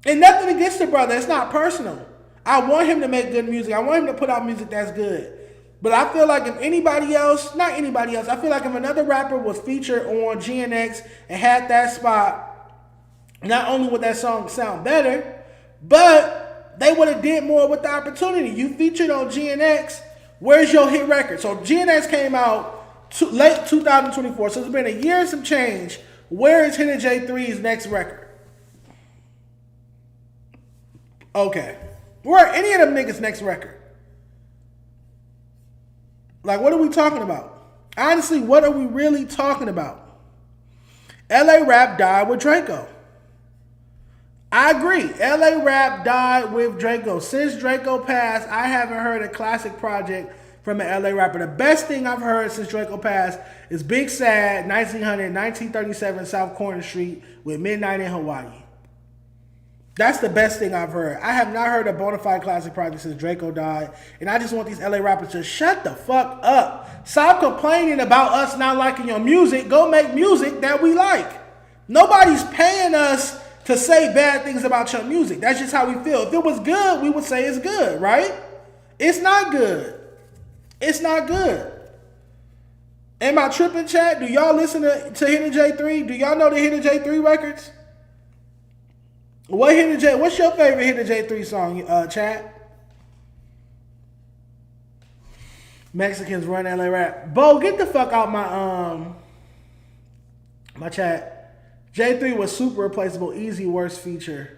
And nothing against the brother. It's not personal. I want him to make good music. I want him to put out music that's good. But I feel like if anybody else, not anybody else, I feel like if another rapper was featured on GNX and had that spot, not only would that song sound better, but they would have did more with the opportunity. You featured on GNX. Where's your hit record? So GNX came out late 2024. So it's been a year and some change. Where is Hitta J3's next record? Okay. Where are any of them niggas' next record? Like, what are we talking about? Honestly, what are we really talking about? LA Rap died with Draco. I agree. LA Rap died with Draco. Since Draco passed, I haven't heard a classic project from an LA rapper. The best thing I've heard since Draco passed is Big Sad, 1937 South Corner Street with Midnight in Hawaii. That's the best thing I've heard. I have not heard a bona fide classic project since Draco died. And I just want these LA rappers to shut the fuck up. Stop complaining about us not liking your music. Go make music that we like. Nobody's paying us to say bad things about your music. That's just how we feel. If it was good, we would say it's good, right? It's not good. It's not good. Am I tripping, chat? Do y'all listen to Hitta J3? Do y'all know the Hitta J3 records? What's your favorite Hitta J3 song, chat? Mexicans run LA rap. Bo, get the fuck out my chat. J3 was super replaceable, easy worst feature.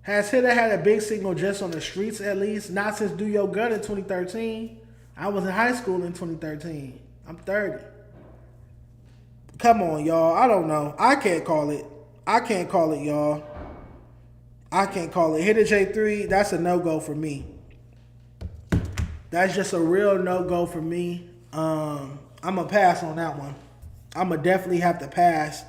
Has Hitta had a big single just on the streets at least? Not since Do Your Gun in 2013. I was in high school in 2013. I'm 30. Come on, y'all. I don't know. I can't call it. Y'all. I can't call it. Hitta J3, that's a no-go for me. That's just a real no-go for me. I'm going to pass on that one. I'm going to definitely have to pass.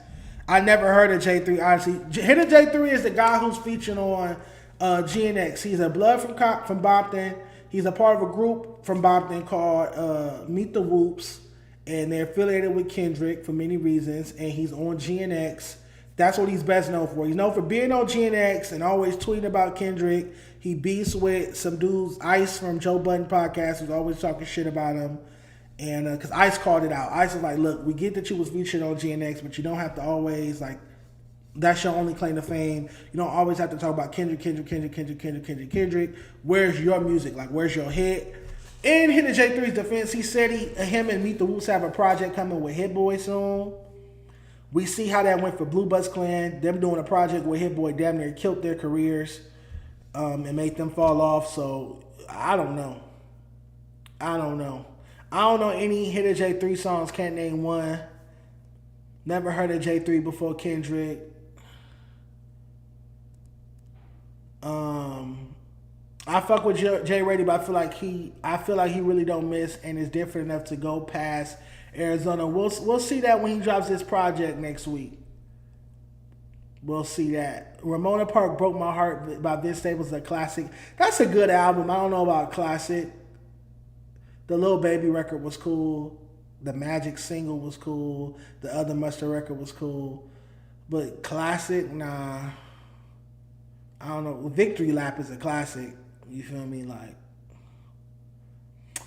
I never heard of J3, honestly. Hitta J3 is the guy who's featured on GNX. He's a blood from Bompton. He's a part of a group from Bompton called Meet the Whoops. And they're affiliated with Kendrick for many reasons. And he's on GNX. That's what he's best known for. He's known for being on GNX and always tweeting about Kendrick. He beefs with some dudes, Ice from Joe Budden podcast, who's always talking shit about him. And because Ice called it out. Ice was like, look, we get that you was featured on GNX, but you don't have to always, like, that's your only claim to fame. You don't always have to talk about Kendrick. Where's your music? Like, where's your hit? In Hitta J3's defense, he said him and Meet the Whoops have a project coming with Hit Boy soon. We see how that went for Blue Bus Clan. Them doing a project with Hit Boy damn near killed their careers and made them fall off. So, I don't know. I don't know any Hitta J3 songs. Can't name one. Never heard of J3 before Kendrick. I fuck with J Rady, but I feel like he really don't miss and is different enough to go past Arizona. We'll see that when he drops this project next week. We'll see that. Ramona Park Broke My Heart by Vince Staples is a classic. That's a good album. I don't know about classic. The Lil Baby record was cool. The Magic single was cool. The Other Mustard record was cool. But classic, nah. I don't know. Victory Lap is a classic. You feel me? Like,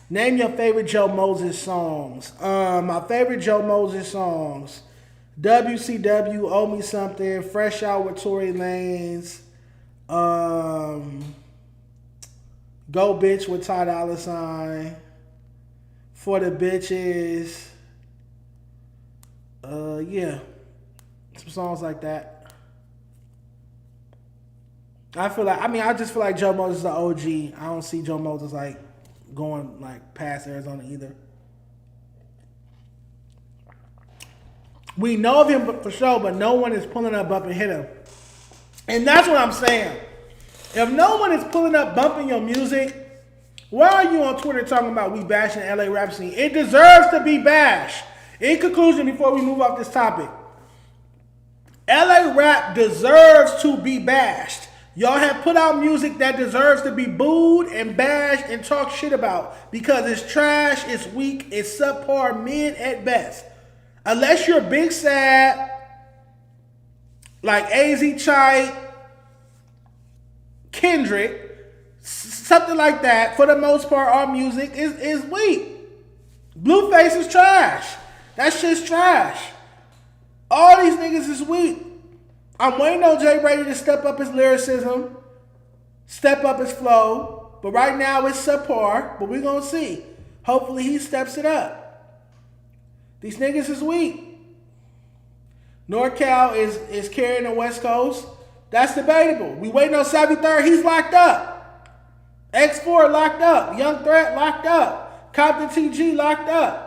name your favorite Joe Moses songs. My favorite Joe Moses songs: WCW, Owe Me Something, Fresh Out with Tory Lanez, Go Bitch with Ty Dolla $ign, For the Bitches. Yeah, some songs like that. I just feel like Joe Moses is an OG. I don't see Joe Moses like going like past Arizona either. We know of him for sure, but no one is pulling up, bumping, hit him. And that's what I'm saying. If no one is pulling up, bumping your music, why are you on Twitter talking about we bashing the LA rap scene? It deserves to be bashed. In conclusion, before we move off this topic, LA rap deserves to be bashed. Y'all have put out music that deserves to be booed and bashed and talked shit about because it's trash, it's weak, it's subpar, mid at best. Unless you're Big Sad, like AZ Chai, Kendrick, something like that, for the most part, our music is weak. Blueface is trash. That shit's trash. All these niggas is weak. I'm waiting on J Brady to step up his lyricism, step up his flow, but right now it's subpar, but we're going to see. Hopefully he steps it up. These niggas is weak. NorCal is carrying the West Coast. That's debatable. We waiting on Savvy Third. He's locked up. X4 locked up. Young Threat locked up. Compton TG locked up.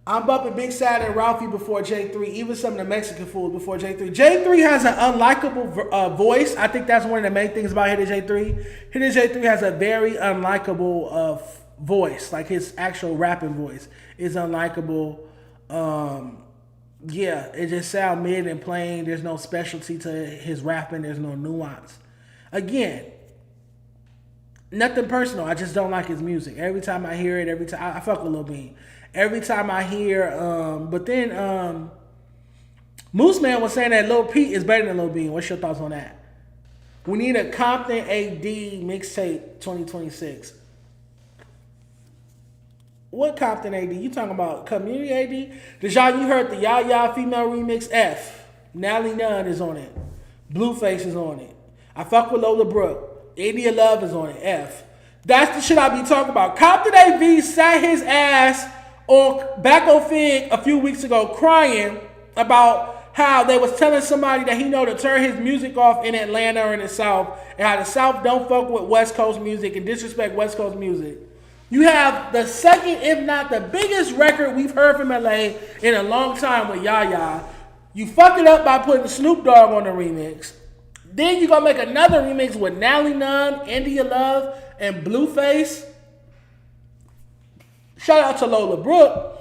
I'm bumping Big Sad and Ralphie before J3, even some of the Mexican food before J3. J3 has an unlikable voice. I think that's one of the main things about Hitta J3. Hitta J3 has a very unlikable voice, like his actual rapping voice is unlikable. Yeah, it just sounds mid and plain. There's no specialty to his rapping. There's no nuance. Again, nothing personal. I just don't like his music. Every time I hear it, I fuck with Lil Bean. Every time I hear, but then Moose Man was saying that Lil Pete is better than Lil Bean. What's your thoughts on that? We need a Compton AD mixtape 2026. What Compton AD? You talking about Community AD? Dejon, you heard the Yaya female remix F. Nally Nunn is on it. Blueface is on it. I fuck with Lola Brooke. India Love is on it. F. That's the shit I be talking about. Compton AV sat his ass back on Fig a few weeks ago crying about how they was telling somebody that he know to turn his music off in Atlanta or in the South, and how the South don't fuck with West Coast music and disrespect West Coast music. You have the second, if not the biggest record we've heard from LA in a long time with Yaya. You fuck it up by putting Snoop Dogg on the remix. Then you gonna make another remix with Nally Nunn, India Love, and Blueface. Shout out to Lola Brooke.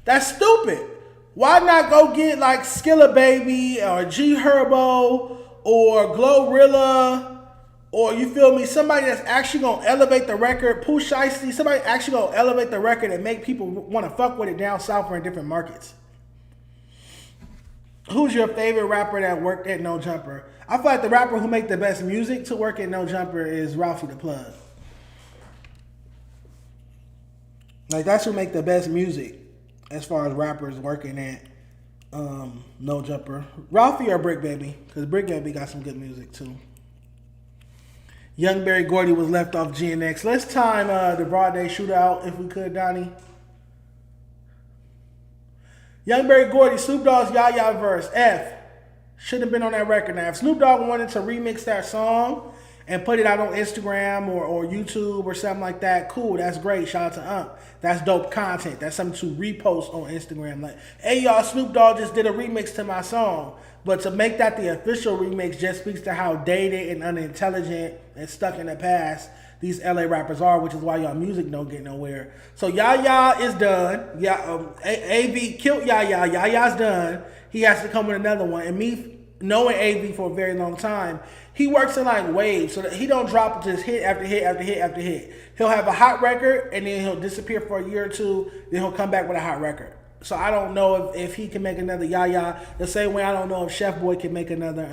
That's stupid. Why not go get like Skilla Baby or G Herbo or Glorilla, or you feel me, somebody that's actually gonna elevate the record, Pooh Shiesty, somebody actually gonna elevate the record and make people want to fuck with it down south or in different markets. Who's your favorite rapper that worked at No Jumper? I feel like the rapper who make the best music to work at No Jumper is Ralphie the Plug. Like, that's who make the best music as far as rappers working at No Jumper. Ralphie or Bricc Baby? Because Bricc Baby got some good music too. Young Berry Gordy was left off GNX. Let's time the Broad Day Shootout if we could, Donnie. Young Berry Gordy, Snoop Dogg's Yaya verse. F. Should have been on that record. Now, if Snoop Dogg wanted to remix that song and put it out on Instagram or YouTube or something like that, cool, that's great. Shout out to Ump. That's dope content. That's something to repost on Instagram. Like, hey, y'all, Snoop Dogg just did a remix to my song. But to make that the official remix just speaks to how dated and unintelligent and stuck in the past these LA rappers are, which is why y'all music don't get nowhere. So Yaya is done. Yeah, AV killed Yaya. Yaya's done. He has to come with another one. And me knowing AV for a very long time, he works in like waves, so that he don't drop just hit after hit after hit after hit. He'll have a hot record and then he'll disappear for a year or two. Then he'll come back with a hot record. So I don't know if he can make another Yaya the same way I don't know if Chef Boy can make another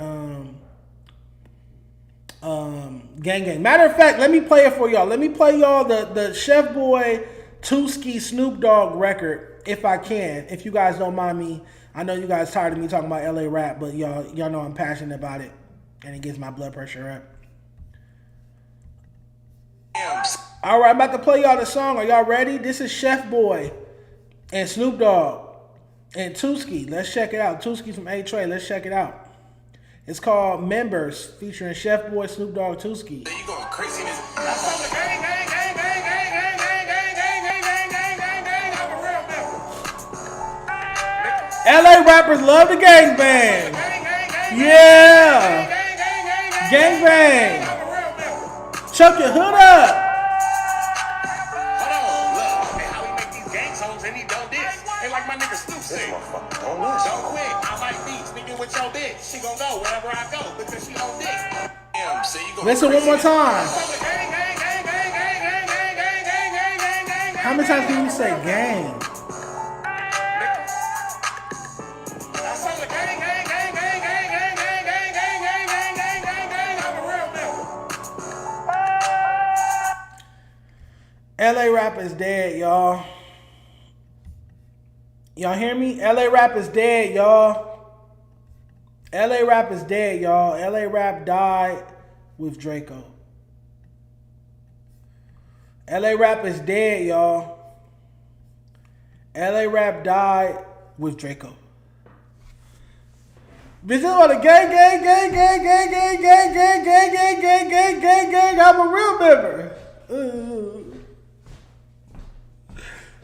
Gang Gang. Matter of fact, let me play it for y'all. Let me play y'all the Chef Boy Tuski Snoop Dogg record if I can. If you guys don't mind me. I know you guys tired of me talking about LA rap, but y'all know I'm passionate about it. And it gets my blood pressure up. Alright, I'm about to play y'all the song. Are y'all ready? This is Chef Boy and Snoop Dogg and Tuski. Let's check it out. Tuski from A-Tray. Let's check it out. It's called Members, featuring Chef Boy, Snoop Dogg, Tuski. You going crazy? LA rappers love the gangbang. Yeah. Gangbang. Chuck your hood up. Don't quit, I might be sneaking with your bitch. She gon' go wherever I go because she on dick. Damn, so you listen one more time. How many times can you say gang? LA rap is dead, y'all. Y'all hear me? LA rap is dead, y'all. LA rap is dead, y'all. LA rap died with Draco. LA rap is dead, y'all. LA rap died with Draco. This is what a gang. I'm a real member.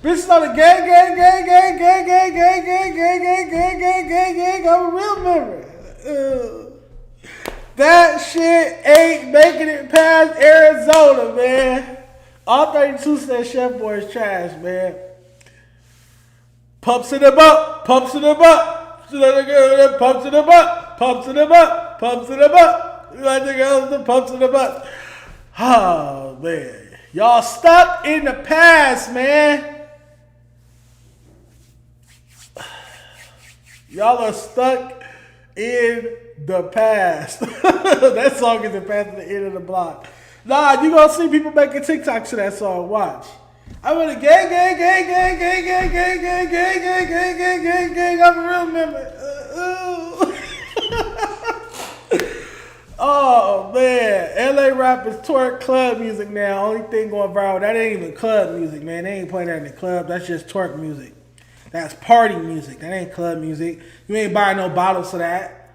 Bitch is on the gang. I'm a real member. That shit ain't making it past Arizona, man. All 32 said Chef Boy is trash, man. Pumps in the butt. Pumps in the butt. Pumps in the butt. Pumps in the butt. Pumps in the butt. Pumps in the butt. Oh, man. Y'all stuck in the past, man. Y'all are stuck in the past. That song is the past at the end of the block. Nah, you gonna see people making TikToks to that song. Watch. I'm in a gang. I'm a real member. Oh man, LA rap is twerk club music now. Only thing going viral. That ain't even club music, man. They ain't playing that in the club. That's just twerk music. That's party music. That ain't club music. You ain't buying no bottles for that.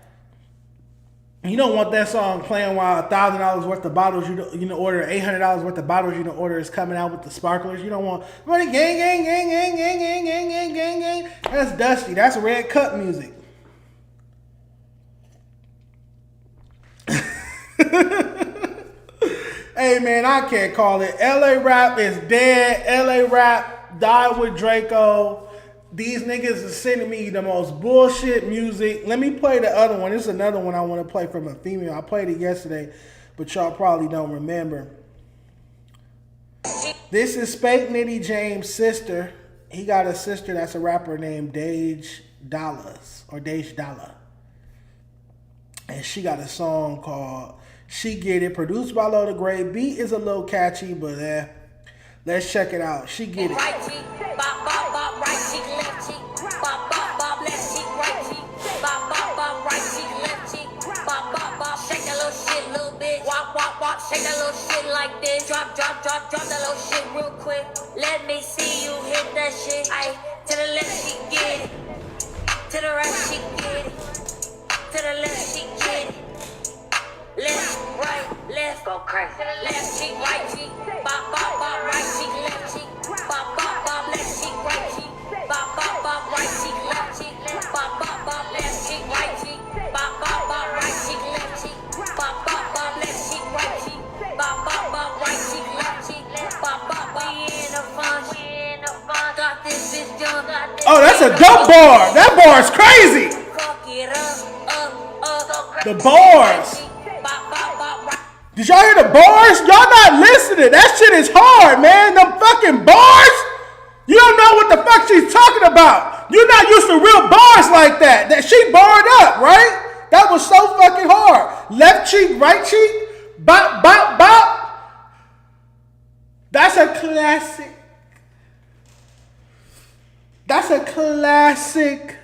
You don't want that song playing while $1,000 worth of bottles you know order, $800 worth of bottles you know order is coming out with the sparklers. You don't want money gang gang gang gang gang gang gang gang gang gang. That's dusty. That's red cup music. Hey man, I can't call it. LA rap is dead. LA rap died with Draco. These niggas are sending me the most bullshit music. Let me play the other one. This is another one I want to play from a female. I played it yesterday, but y'all probably don't remember. This is Spake Nitty James' sister. He got a sister that's a rapper named Dej Dalla. And she got a song called She Get It, produced by Loda Gray. Beat is a little catchy, but let's check it out. She Get It. Right cheek, bop, bop, bop, right cheek, left cheek, bop, bop, bop, left cheek, right cheek, bop, bop, bop, right cheek, left cheek, bop, bop, bop, shake that little shit, little bitch, wop, wop, wop, shake that little shit like this, drop, drop, drop, drop that little shit real quick, let me see you hit that shit, aye, to the left she get it, to the right she get it, to the left she get it, left, right, left, go crazy, left cheek, right cheek, bop, bop, bop, right cheek, left cheek, bop, bop, bop, left cheek, right cheek, bop, bop, bop, right cheek, left cheek, bop, bop, bop, left cheek, right cheek, bop, bop, bop, right cheek, left cheek, bop, bop, bop, left cheek, right cheek, bop, bop, bop, right cheek, left cheek, bop, bop, bop, we in the fun, got this bitch done, got this. Oh, that's a dope bar. That bar is crazy. The bars. Did y'all hear the bars? Y'all not listening. That shit is hard, man. Them fucking bars. You don't know what the fuck she's talking about. You're not used to real bars like that. That she barred up, right? That was so fucking hard. Left cheek, right cheek. Bop, bop, bop. That's a classic. That's a classic.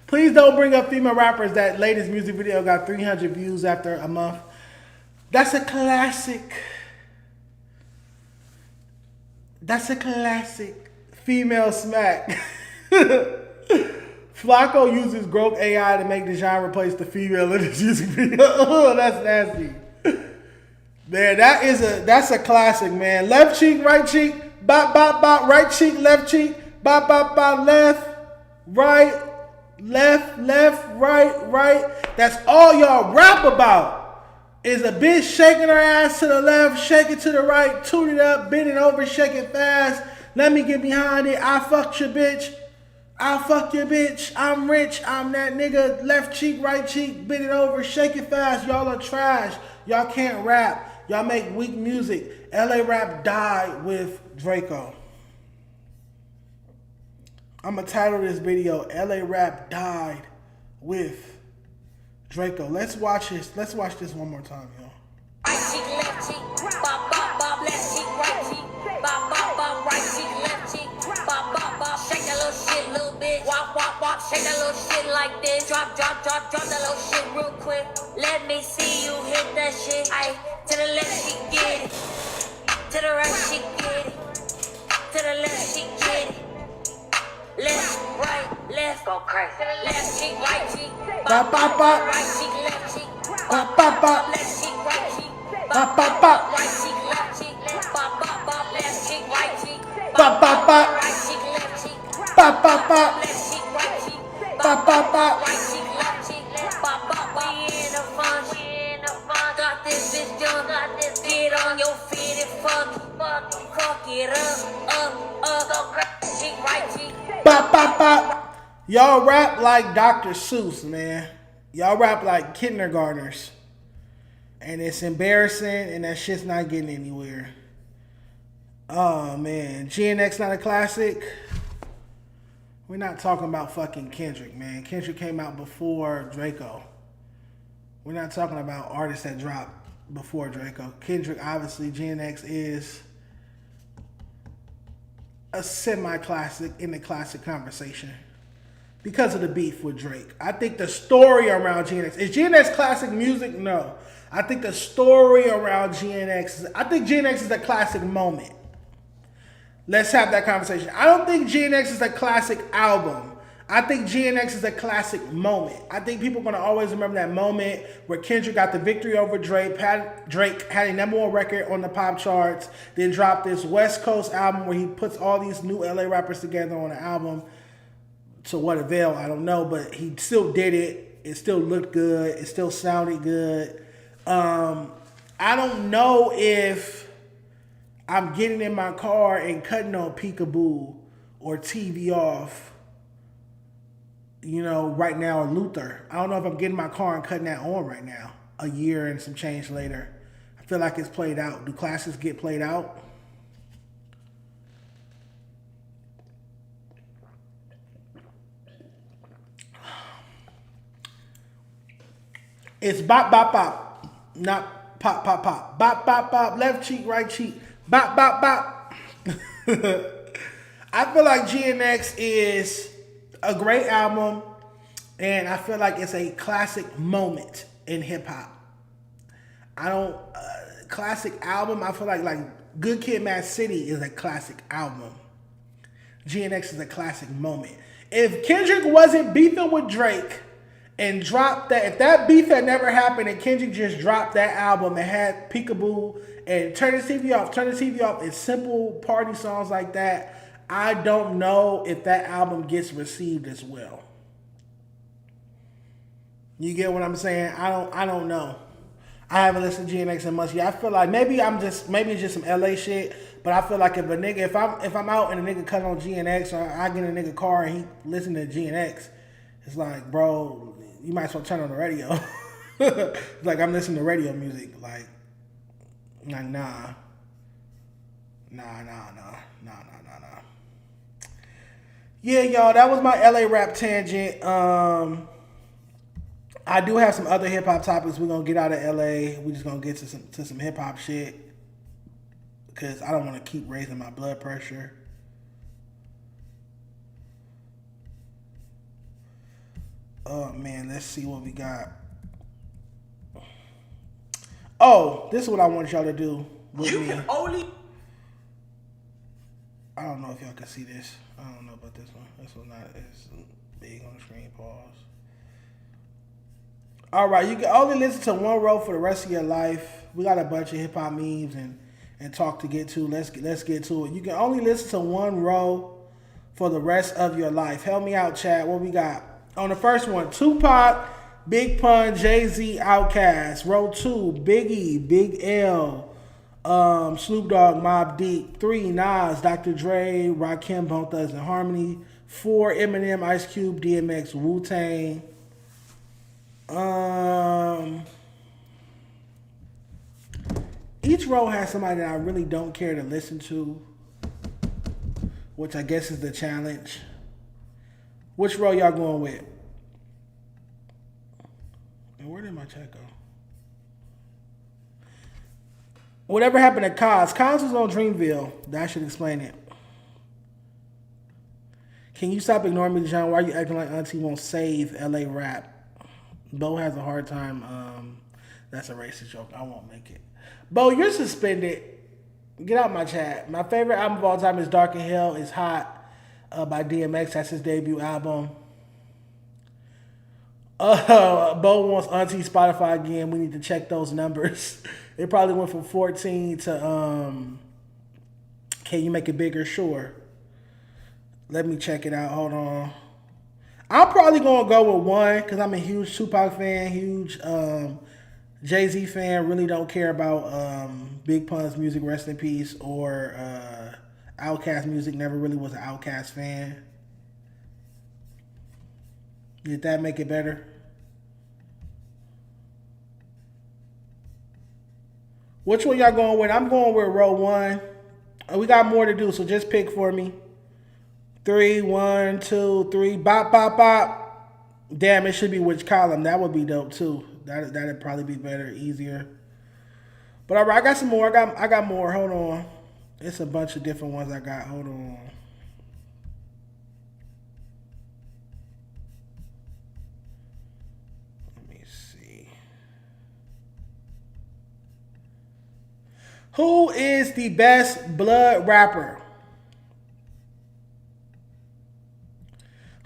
Please don't bring up female rappers. That latest music video got 300 views after a month. That's a classic. That's a classic. Female smack. Flacco uses Grok AI to make Dejon replace the female in his music video. Oh, that's nasty. Man, that's a classic, man. Left cheek, right cheek, bop, bop, bop, right cheek, left cheek, bop, bop, bop, left, right. Left, left, right, right. That's all y'all rap about. Is a bitch shaking her ass to the left, shake it to the right, tune it up, bend it over, shake it fast. Let me get behind it. I fucked your bitch. I fuck your bitch. I'm rich. I'm that nigga. Left cheek, right cheek, bend it over, shake it fast. Y'all are trash. Y'all can't rap. Y'all make weak music. LA rap died with Draco. I'm going to title this video, LA Rap Died with Draco. Let's watch this. Let's watch this one more time, y'all. Right cheek, left cheek, bop, bop, bop, left cheek, right cheek, bop, bop, bop, right cheek, left cheek, bop, bop, bop, shake that little shit, little bitch, wop, wop, wop, shake that little shit like this, drop, drop, drop, drop that little shit real quick, let me see you hit that shit, aye, to the left she get it, to the right she get it, to the left she get it. Left, right, left, go crazy. Left cheek, right cheek, bop, bop, bop, right cheek, left cheek, bop, bop, bop, left cheek, right cheek, bop, bop, bop, right cheek, left cheek, bop, bop, bop, left cheek, right cheek, bop, bop, bop, right cheek, left cheek, bop, bop, bop, left cheek, right cheek, bop, bop, bop, right cheek, left cheek, bop, bop, bop. We in the fun, got this bitch done, got this. Get on your feet and fuck it up, go crazy, cheek, right cheek. Bop, bop, bop. Y'all rap like Dr. Seuss, man. Y'all rap like kindergartners. And it's embarrassing, and that shit's not getting anywhere. Oh, man. GNX not a classic? We're not talking about fucking Kendrick, man. Kendrick came out before Draco. We're not talking about artists that dropped before Draco. Kendrick, obviously, GNX is a semi-classic in the classic conversation because of the beef with Drake. I think the story around GNX, is GNX classic music? No. I think the story around GNX, I think GNX is a classic moment. Let's have that conversation. I don't think GNX is a classic album. I think GNX is a classic moment. I think people are going to always remember that moment where Kendrick got the victory over Drake had a number one record on the pop charts, then dropped this West Coast album where he puts all these new LA rappers together on an album. To what avail, I don't know, but he still did it. It still looked good. It still sounded good. I don't know if I'm getting in my car and cutting on Peekaboo or TV Off, you know, right now, or Luther. I don't know if I'm getting my car and cutting that on right now, a year and some change later. I feel like it's played out. Do classics get played out? It's bop, bop, bop. Not pop, pop, pop. Bop, bop, bop. Left cheek, right cheek. Bop, bop, bop. I feel like GNX is a great album, and I feel like it's a classic moment in hip hop. I don't classic album. I feel like Good Kid, Mad City is a classic album. GNX is a classic moment. If Kendrick wasn't beefing with Drake and dropped that, if that beef had never happened and Kendrick just dropped that album and had Peekaboo and Turn the TV Off, and simple party songs like that, I don't know if that album gets received as well. You get what I'm saying? I don't know. I haven't listened to GNX in much yet. I feel like maybe it's just some LA shit, but I feel like if I'm out and a nigga cut on GNX, or I get in a nigga car and he listen to GNX, it's like, bro, you might as well turn on the radio. It's like I'm listening to radio music. Like nah. Yeah, y'all, that was my LA rap tangent. I do have some other hip hop topics. We're gonna get out of LA. We're just gonna get to some hip hop shit because I don't want to keep raising my blood pressure. Oh man, let's see what we got. Oh, this is what I want y'all to do with me. I don't know if y'all can see this. I don't know about this one. This one's not as big on the screen. Pause. All right, you can only listen to one row for the rest of your life. We got a bunch of hip hop memes and talk to get to. Let's get to it. You can only listen to one row for the rest of your life. Help me out, chat. What we got? On the first one, Tupac, Big Pun, Jay-Z, Outkast. Row 2, Biggie, Big L, Snoop Dogg, Mobb Deep. 3, Nas, Dr. Dre, Rakim, Bone Thugs and Harmony. 4, Eminem, Ice Cube, DMX, Wu-Tang. Each row has somebody that I really don't care to listen to, which I guess is the challenge. Which row y'all going with? And where did my chat go? Whatever happened to Kaz? Kaz was on Dreamville. That should explain it. Can you stop ignoring me, Dejon? Why are you acting like Auntie won't save LA rap? Bo has a hard time. That's a racist joke. I won't make it. Bo, you're suspended. Get out my chat. My favorite album of all time is Dark in Hell is Hot by DMX. That's his debut album. Bo wants Auntie Spotify again. We need to check those numbers. It probably went from 14 to can you make it bigger? Sure. Let me check it out. Hold on. I'm probably gonna go with 1 because I'm a huge Tupac fan, huge Jay-Z fan. Really don't care about Big Pun's music, rest in peace, or Outkast music. Never really was an Outkast fan. Did that make it better? Which one y'all going with? I'm going with row 1. We got more to do, so just pick for me. 3, 1, 2, 3. Bop, bop, bop. Damn, it should be which column. That would be dope too. That'd probably be better, easier. But all right, I got some more. I got more. Hold on. It's a bunch of different ones I got. Hold on. Let me see. Who is the best blood rapper?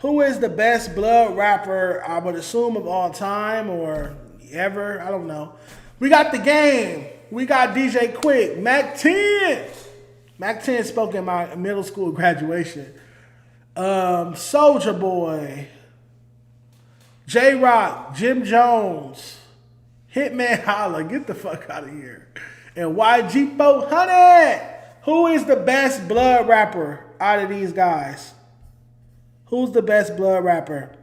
Who is the best blood rapper, I would assume, of all time or ever? I don't know. We got The Game. We got DJ Quick. Mac 10. Mac 10 spoke in my middle school graduation. Soulja Boy. J-Rock. Jim Jones. Hitman Holla. Get the fuck out of here. And YG 400. Who is the best blood rapper out of these guys? Who's the best blood rapper?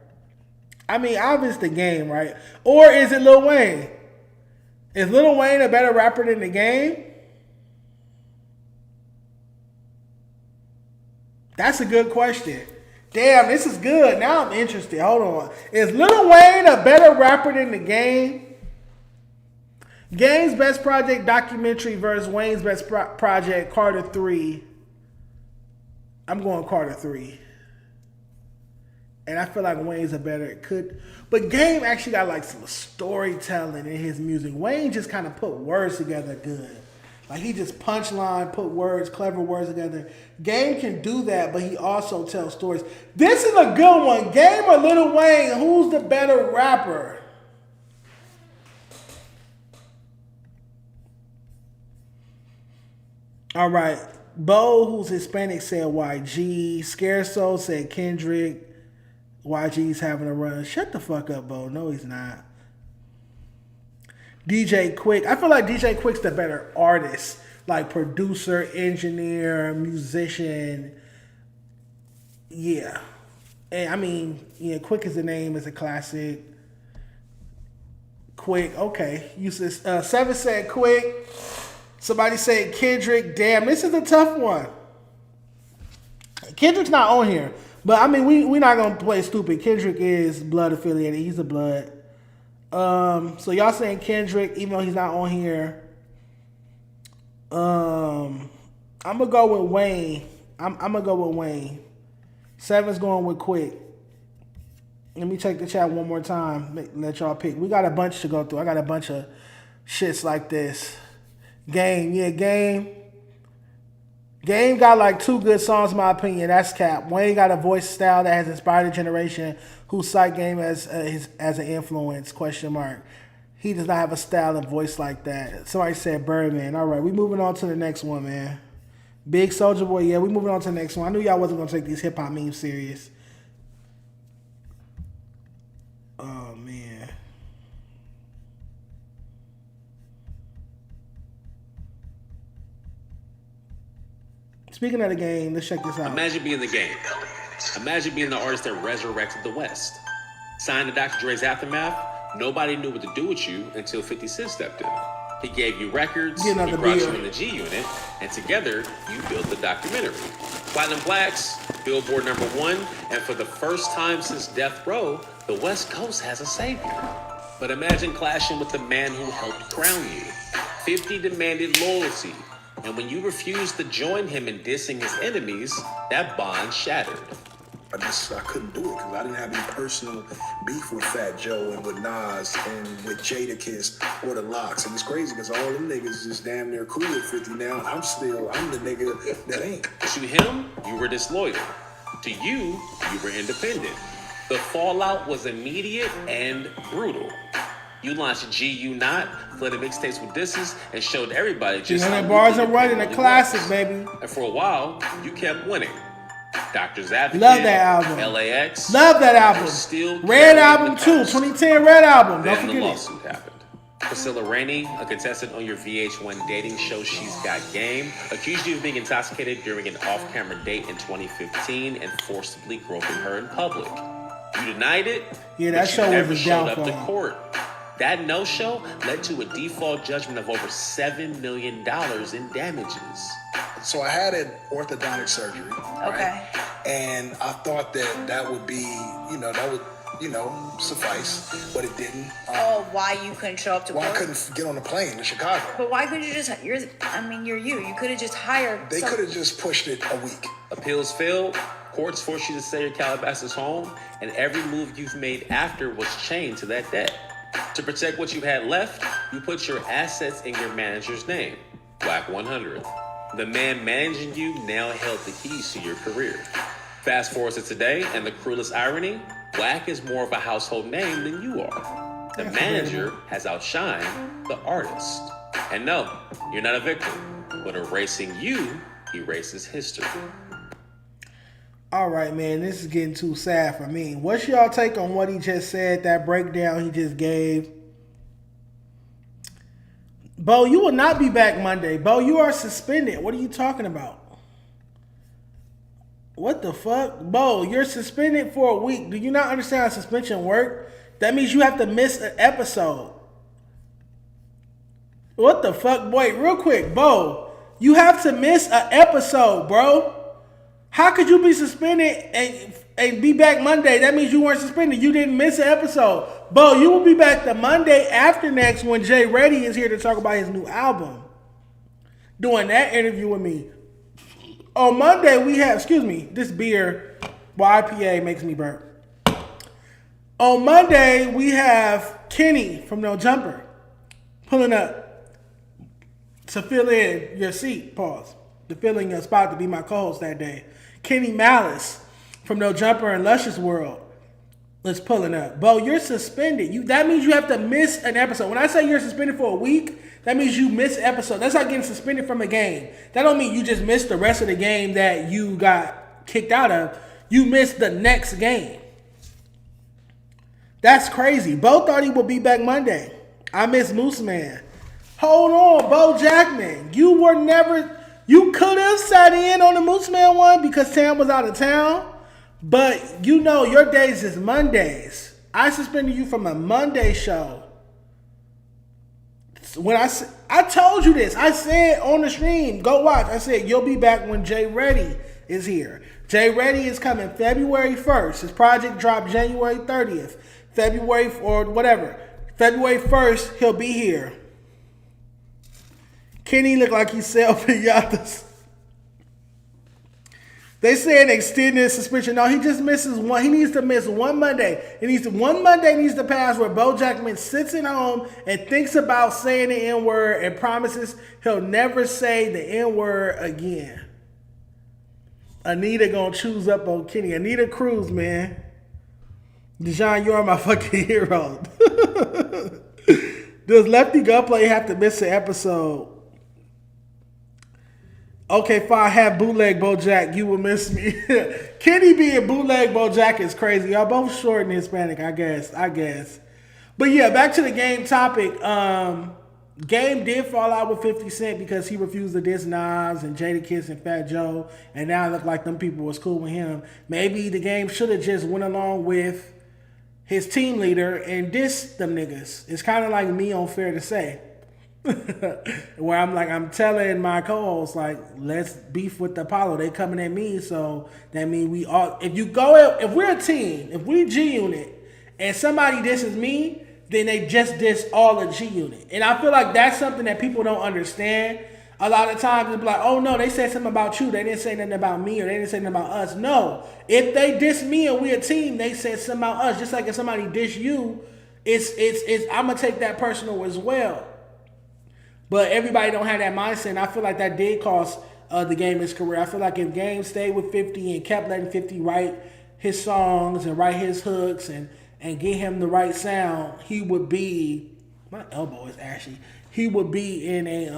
I mean, obviously The Game, right? Or is it Lil Wayne? Is Lil Wayne a better rapper than The Game? That's a good question. Damn, this is good. Now I'm interested. Hold on. Is Lil Wayne a better rapper than The Game? Game's best project documentary versus Wayne's best project, Carter 3. I'm going Carter 3. And I feel like Wayne's a better, but Game actually got like some storytelling in his music. Wayne just kind of put words together good. Like he just punchline, put words, clever words together. Game can do that, but he also tells stories. This is a good one. Game or Lil Wayne, who's the better rapper? All right. Bo, who's Hispanic, said YG. Scaresoul said Kendrick. YG's having a run. Shut the fuck up, Bo. No, he's not. DJ Quick. I feel like DJ Quick's the better artist. Like producer, engineer, musician. Yeah. And I mean, yeah, Quick is the name. It's a classic. Quick. Okay. Seven said Quick. Somebody said Kendrick. Damn, this is a tough one. Kendrick's not on here. But, I mean, we're not going to play stupid. Kendrick is blood affiliated. He's a blood. So, y'all saying Kendrick, even though he's not on here. I'm going to go with Wayne. I'm going to go with Wayne. Seven's going with Quick. Let me check the chat one more time. Let y'all pick. We got a bunch to go through. I got a bunch of shits like this. Game. Yeah, Game. Game got like 2 good songs, in my opinion. That's cap. Wayne got a voice style that has inspired a generation who cite Game as an influence, question mark. He does not have a style and voice like that. Somebody said Birdman. All right, we moving on to the next one, man. Big Soulja Boy. Yeah, we moving on to the next one. I knew y'all wasn't going to take these hip-hop memes serious. Oh, man. Speaking of The Game, let's check this out. Imagine being The Game. Imagine being the artist that resurrected the West. Signed to Dr. Dre's Aftermath, nobody knew what to do with you until 50 Cent stepped in. He gave you records, he brought you in the G Unit, and together you built the documentary. Platinum Plaques, Billboard #1, and for the first time since Death Row, the West Coast has a savior. But imagine clashing with the man who helped crown you. 50 demanded loyalty. And when you refused to join him in dissing his enemies, that bond shattered. I couldn't do it because I didn't have any personal beef with Fat Joe and with Nas and with Jadakiss or the Locks. And it's crazy because all them niggas is damn near cool with 50 now. And I'm the nigga that ain't. To him, you were disloyal. To you, you were independent. The fallout was immediate and brutal. You launched GU Not, flooded mixtapes with disses, and showed everybody just how bars are running, a classic, baby. And for a while, you kept winning. Doctor's Advocate, love that album. LAX, love that album. Red album too, 2010 Red album. Don't forget the lawsuit happened. Priscilla Rainey, a contestant on your VH1 dating show She's Got Game, accused you of being intoxicated during an off-camera date in 2015 and forcibly groping her in public. You denied it. Yeah, that show never showed up to court. That no-show led to a default judgment of over $7 million in damages. So I had an orthodontic surgery. Okay. Right? And I thought that would be, that would, suffice, but it didn't. Why you couldn't show up to court? court? I couldn't get on the plane to Chicago. But why couldn't you just, you're you. You could have just hired They could have just pushed it a week. Appeals failed. Courts forced you to sell your Calabasas home, and every move you've made after was chained to that debt. To protect what you had left, you put your assets in your manager's name, Black 100. The man managing you now held the keys to your career. Fast forward to today, and the cruelest irony, Wack is more of a household name than you are. The manager has outshined the artist. And no, you're not a victim. But erasing you erases history. All right, man, this is getting too sad for me. What's y'all take on what he just said, that breakdown he just gave? Bo, you will not be back Monday. Bo, you are suspended. What are you talking about? What the fuck? Bo, you're suspended for a week. Do you not understand how suspension works? That means you have to miss an episode. What the fuck? Wait, real quick, Bo, you have to miss an episode, bro. How could you be suspended and be back Monday? That means you weren't suspended. You didn't miss an episode. Bo, you will be back the Monday after next when Jay Reddy is here to talk about his new album. Doing that interview with me. On Monday, we have, this beer, IPA makes me burp. On Monday, we have Kenny from No Jumper pulling up to fill in your seat, to fill in your spot to be my co-host that day. Kenny Malice from No Jumper and Luscious World is pulling up. Bo, you're suspended. That means you have to miss an episode. When I say you're suspended for a week, that means you miss an episode. That's like getting suspended from a game. That don't mean you just missed the rest of the game that you got kicked out of. You missed the next game. That's crazy. Bo thought he would be back Monday. I miss Moose Man. Hold on, Bo Jackman. You could have sat in on the Moose Man one because Tam was out of town. But you know your days is Mondays. I suspended you from a Monday show. When I told you this, I said on the stream, go watch. I said you'll be back when Jay Reddy is here. Jay Reddy is coming February 1st. His project dropped January 30th. February 1st, he'll be here. Kenny look like he's self-pinatas. They said extended suspension. No, he just misses one. He needs to miss one Monday. One Monday needs to pass where Bo Jackman sits at home and thinks about saying the N-word and promises he'll never say the N-word again. Anita gonna choose up on Kenny. Anita Cruz, man. Dejon, you are my fucking hero. Does Lefty Gunplay have to miss an episode? Okay, if I have bootleg Bojack, you will miss me. Kenny being bootleg Bojack is crazy. Y'all both short and Hispanic, I guess. But yeah, back to the Game topic. Game did fall out with 50 Cent because he refused to diss Nas and Jadakiss and Fat Joe, and now it looked like them people was cool with him. Maybe the Game should have just went along with his team leader and dissed them niggas. It's kind of like me on Fair to Say. Where I'm telling my co-hosts, like, let's beef with the Apollo. They coming at me, so that means we all. If we're a team, if we G Unit, and somebody disses me, then they just diss all of G Unit. And I feel like that's something that people don't understand. A lot of times it's like, oh no, they said something about you. They didn't say nothing about me, or they didn't say nothing about us. No, if they diss me and we a team, they said something about us. Just like if somebody diss you, it's I'm gonna take that personal as well. But everybody don't have that mindset, and I feel like that did cost the Game his career. I feel like if Game stayed with 50 and kept letting 50 write his songs and write his hooks and get him the right sound, he would be, my elbow is ashy, he would be in a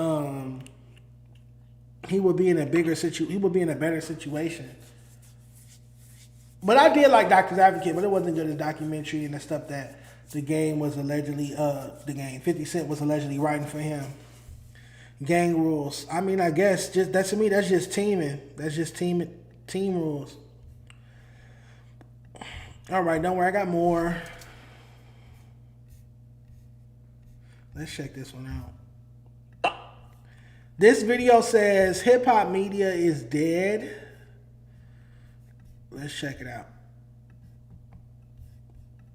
better situation. But I did like Doctor's Advocate, but it wasn't good as documentary and the stuff that the Game was allegedly 50 Cent was allegedly writing for him. Gang rules. I mean, I guess just that to me, that's just teaming. That's just team rules. All right, don't worry, I got more. Let's check this one out. This video says hip hop media is dead. Let's check it out.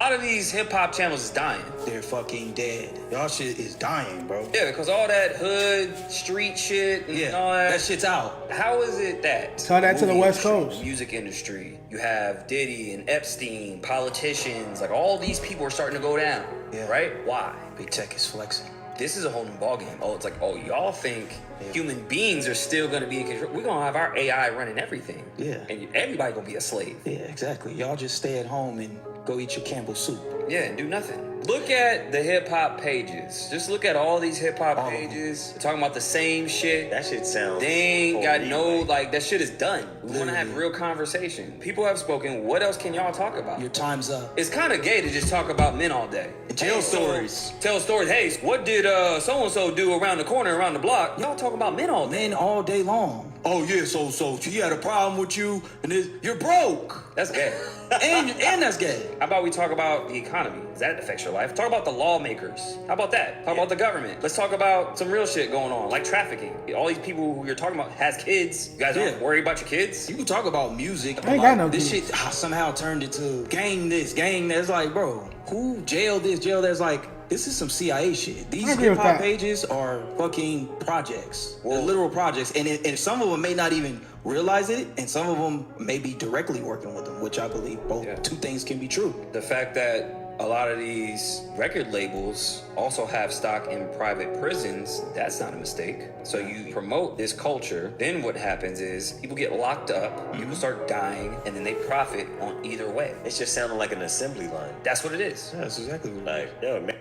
A lot of these hip-hop channels is dying. They're fucking dead. Y'all shit is dying, bro. Yeah, because all that hood, street shit, and all that. That shit's out. How is it that? Tell that to the West Coast. Music industry. You have Diddy and Epstein, politicians, like all these people are starting to go down. Yeah. Right? Why? Big tech is flexing. this is a whole new ballgame. Oh, it's like, oh, y'all think human beings are still going to be in control. We're going to have our AI running everything. Yeah. And everybody going to be a slave. Yeah, exactly. Y'all just stay at home and go eat your Campbell soup. Yeah, and do nothing. Look at the hip-hop pages. Just look at all these hip-hop pages. They're talking about the same shit. That shit sounds... They ain't got no, like, that shit is done. We want to have real conversation. People have spoken. What else can y'all talk about? Your time's up. It's kind of gay to just talk about men all day. Jail stories. Tell stories. Hey, what did so-and-so do around the corner, around the block? Y'all talking about men all day. Men all day long. Oh yeah, so she had a problem with you, and you're broke. That's gay. and that's gay. How about we talk about the economy? Does that affect your life? Talk about the lawmakers. How about that? Talk about the government. Let's talk about some real shit going on, like trafficking. All these people who you're talking about has kids. You guys don't worry about your kids? You can talk about music. I ain't got no this kids. shit somehow turned into gang this, gang that. It's like, bro, who jailed this, jail that? It's like, this is some CIA shit. These hip-hop pages are fucking projects. They're literal projects. And some of them may not even realize it, and some of them may be directly working with them, which I believe both two things can be true. The fact that a lot of these record labels also have stock in private prisons, that's not a mistake. So you promote this culture, then what happens is people get locked up, people start dying, and then they profit on either way. It's just sounding like an assembly line. That's what it is. Yeah, that's exactly what like, yo, man.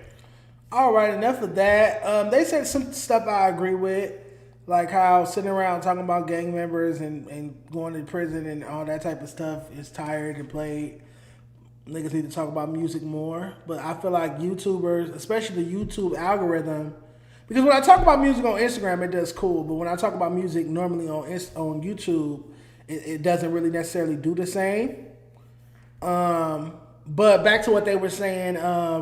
All right, enough of that. They said some stuff I agree with, like how sitting around talking about gang members and going to prison and all that type of stuff is tired and played. Niggas need to talk about music more. But I feel like YouTubers, especially the YouTube algorithm, because when I talk about music on Instagram, it does cool. But when I talk about music normally on YouTube, it doesn't really necessarily do the same. But back to what they were saying,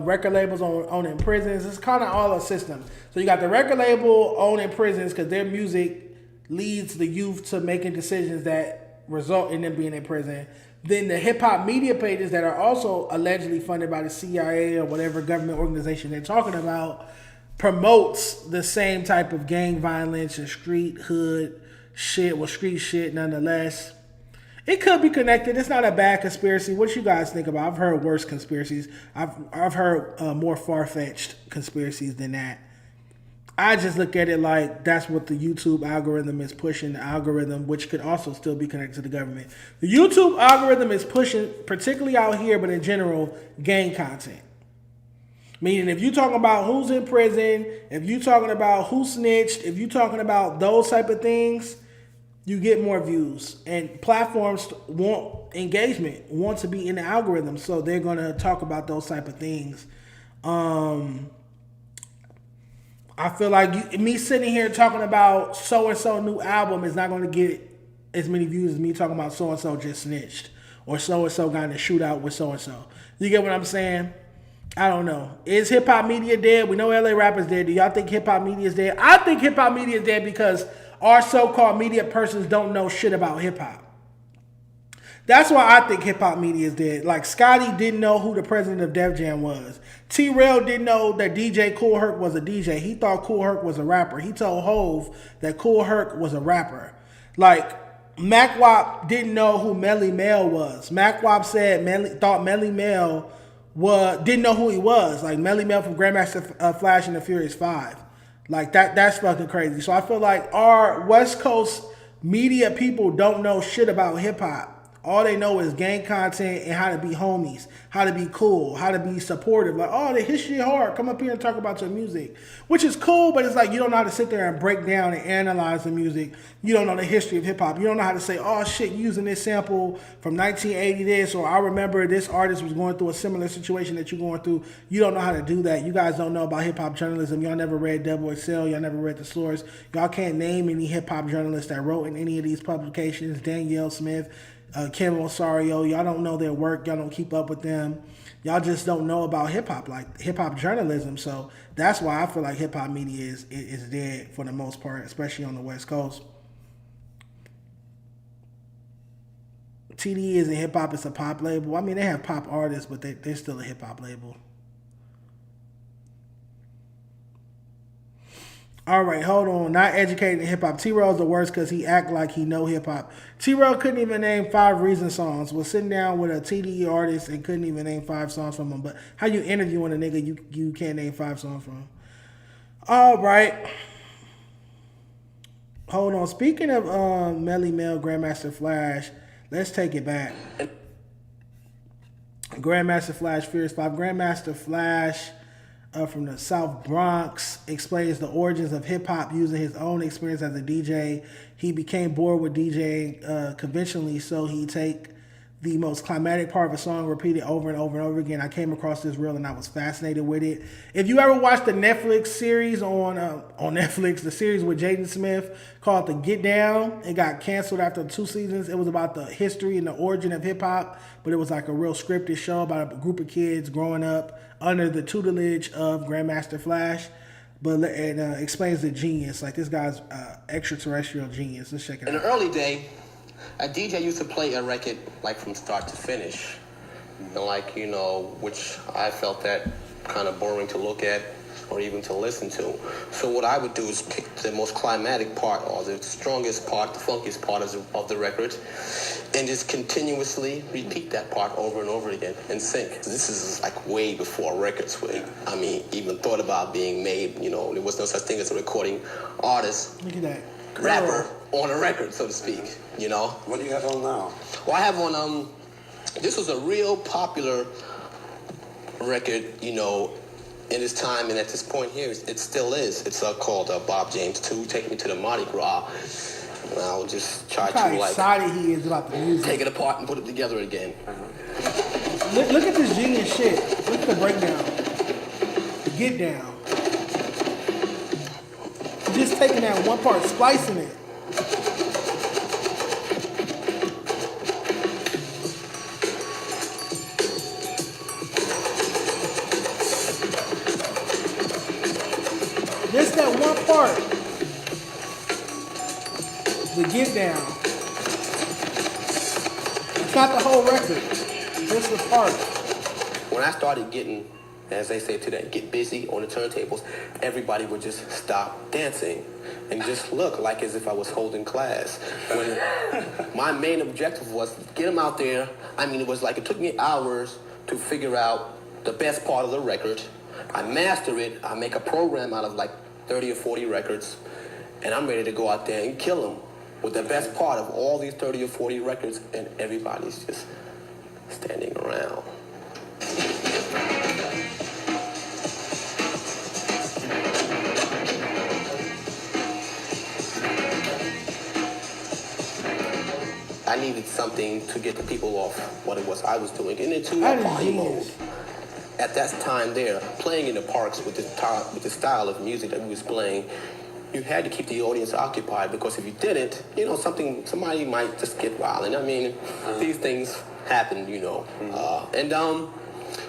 record labels owning prisons, it's kind of all a system. So you got the record label owning prisons because their music leads the youth to making decisions that result in them being in prison. Then the hip-hop media pages that are also allegedly funded by the CIA or whatever government organization they're talking about promotes the same type of gang violence and street hood shit, well, street shit nonetheless. It could be connected. It's not a bad conspiracy. What you guys think about? I've heard worse conspiracies. I've heard more far-fetched conspiracies than that. I just look at it like that's what the YouTube algorithm is pushing. The algorithm, which could also still be connected to the government. The YouTube algorithm is pushing, particularly out here, but in general, gang content. Meaning if you're talking about who's in prison, if you're talking about who snitched, if you're talking about those type of things, you get more views. And platforms want engagement, want to be in the algorithm, so they're going to talk about those type of things. I feel like me sitting here talking about so-and-so new album is not going to get as many views as me talking about so-and-so just snitched or so-and-so got in a shootout with so-and-so. You get what I'm saying? I don't know. Is hip-hop media dead? We know LA rappers dead. Do y'all think hip-hop media is dead? I think hip-hop media is dead because our so-called media persons don't know shit about hip-hop. That's why I think hip-hop media is dead. Like, Scotty didn't know who the president of Def Jam was. T-Rail didn't know that DJ Kool Herc was a DJ. He thought Kool Herc was a rapper. He told Hove that Kool Herc was a rapper. Like, Mac Wop didn't know who Melly Mel was. Mac Wop said thought Melly Mel didn't know who he was. Like, Melly Mel from Grandmaster Flash and the Furious 5. Like, that's fucking crazy. So I feel like our West Coast media people don't know shit about hip-hop. All they know is gang content and how to be homies, how to be cool, how to be supportive. Like, oh, the history hard. Come up here and talk about your music, which is cool, but it's like you don't know how to sit there and break down and analyze the music. You don't know the history of hip-hop. You don't know how to say, oh, shit, using this sample from 1980 this, or I remember this artist was going through a similar situation that you're going through. You don't know how to do that. You guys don't know about hip-hop journalism. Y'all never read Double XL. Y'all never read The Source. Y'all can't name any hip-hop journalists that wrote in any of these publications. Danielle Smith, Ken Rosario, y'all don't know their work. Y'all don't keep up with them. Y'all just don't know about hip-hop, like hip-hop journalism. So that's why I feel like hip-hop media is dead for the most part, especially on the West Coast. TDE isn't hip-hop, it's a pop label. I mean, they have pop artists, but they're still a hip-hop label. All right, hold on. Not educated in hip-hop. T-Rail's the worst because he act like he know hip-hop. T-Rail couldn't even name 5 Reason songs. Was sitting down with a TDE artist and couldn't even name 5 songs from him. But how you interviewing a nigga you can't name 5 songs from? All right. Hold on. Speaking of Melly Mel, Grandmaster Flash, let's take it back. Grandmaster Flash, Furious 5. Grandmaster Flash from the South Bronx explains the origins of hip-hop using his own experience as a DJ. He became bored with DJing conventionally, so he take the most climatic part of a song, repeat it over and over and over again. I came across this reel and I was fascinated with it. If you ever watched the Netflix series on Netflix, the series with Jaden Smith called The Get Down, it got canceled after 2 seasons. It was about the history and the origin of hip hop, but it was like a real scripted show about a group of kids growing up under the tutelage of Grandmaster Flash. But it explains the genius. Like, this guy's extraterrestrial genius. Let's check it out. In the early day, a DJ used to play a record like from start to finish, and like, you know, which I felt that kind of boring to look at or even to listen to. So what I would do is pick the most climatic part or the strongest part, the funkiest part of the record, and just continuously repeat that part over and over again and sync. This is like way before records were, I mean, even thought about being made. You know, there was no such thing as a recording artist. Look at that. Rapper on a record, so to speak, you know? What do you have on now? Well, I have on, this was a real popular record, you know, in its time, and at this point here, it still is. It's called Bob James 2, Take Me to the Mardi Gras. And I'll just try to, like, excited he is about the music. Take it apart and put it together again. Look at this genius shit. Look at the breakdown. The get down. Just taking that one part, splicing it. Just that one part. The get down. It's not the whole record. Just the part. When I started getting, as they say today, get busy on the turntables, everybody would just stop dancing and just look like as if I was holding class. When my main objective was to get them out there. I mean, it took me hours to figure out the best part of the record. I master it. I make a program out of like 30 or 40 records, and I'm ready to go out there and kill them with the best part of all these 30 or 40 records, and everybody's just standing around. I needed something to get the people off what it was I was doing, and into a party mode. At that time there, playing in the parks with the style of music that we was playing, you had to keep the audience occupied, because if you didn't, you know, somebody might just get wild. And I mean, these things happen, you know.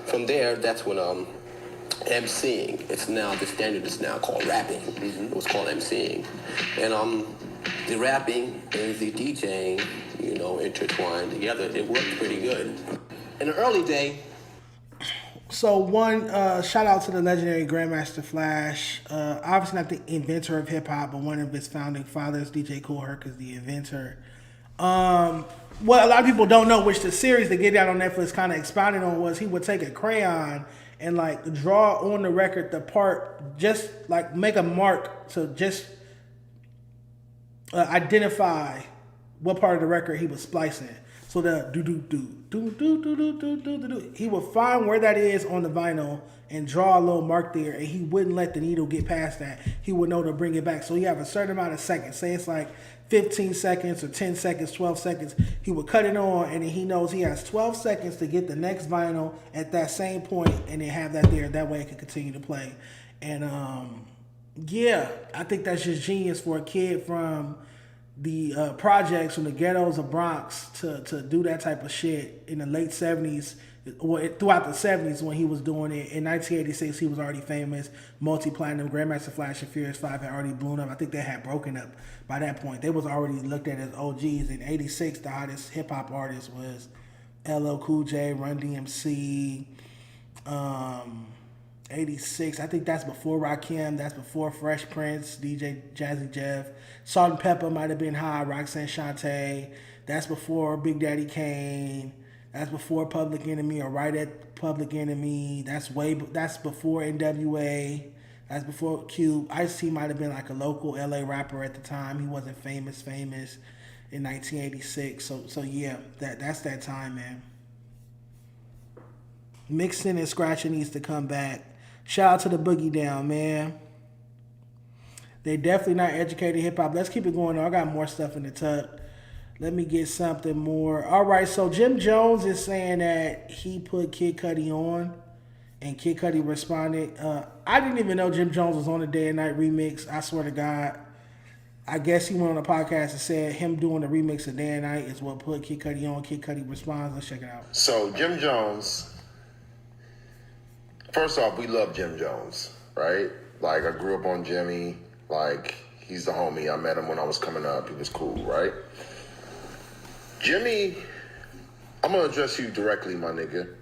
From there, that's when MCing. It's now, the standard is now called rapping. It was called MCing. And the rapping and the DJing, you know, intertwined together. It worked pretty good. In the early day. So one, shout out to the legendary Grandmaster Flash. Obviously not the inventor of hip hop, but one of his founding fathers. DJ Kool Herc is the inventor. What a lot of people don't know, which the series that Get Down on Netflix kind of expounded on, was he would take a crayon and like draw on the record the part, just like make a mark to just identify what part of the record he was splicing. So the he would find where that is on the vinyl and draw a little mark there, and he wouldn't let the needle get past that. He would know to bring it back. So you have a certain amount of seconds. Say it's like 15 seconds or 10 seconds, 12 seconds. He would cut it on, and then he knows he has 12 seconds to get the next vinyl at that same point, and then have that there. That way it can continue to play. And yeah, I think that's just genius for a kid from the projects, from the ghettos of Bronx, to do that type of shit in the late 70s, or throughout the 70s when he was doing it. In 1986, he was already famous, multi-platinum. Grandmaster Flash and Furious 5 had already blown up. I think they had broken up by that point. They was already looked at as OGs. In 86, the hottest hip-hop artist was LL Cool J, Run DMC. 86, I think that's before Rakim, that's before Fresh Prince, DJ Jazzy Jeff. Salt and Pepper might have been high, Roxanne Shante. That's before Big Daddy Kane. That's before Public Enemy, or right at Public Enemy. That's before NWA. That's before Cube. Ice-T might have been like a local LA rapper at the time. He wasn't famous in 1986. So yeah, that's that time, man. Mixing and scratching needs to come back. Shout out to the Boogie Down, man. They definitely not educated hip hop. Let's keep it going. I got more stuff in the tuck. Let me get something more. All right, so Jim Jones is saying that he put Kid Cudi on, and Kid Cudi responded. I didn't even know Jim Jones was on the Day and Night remix. I swear to God. I guess he went on a podcast and said him doing the remix of Day and Night is what put Kid Cudi on. Kid Cudi responds. Let's check it out. So Jim Jones, first off, we love Jim Jones, right? Like, I grew up on Jimmy. Like, he's the homie. I met him when I was coming up. He was cool, right? Jimmy, I'm going to address you directly, my nigga.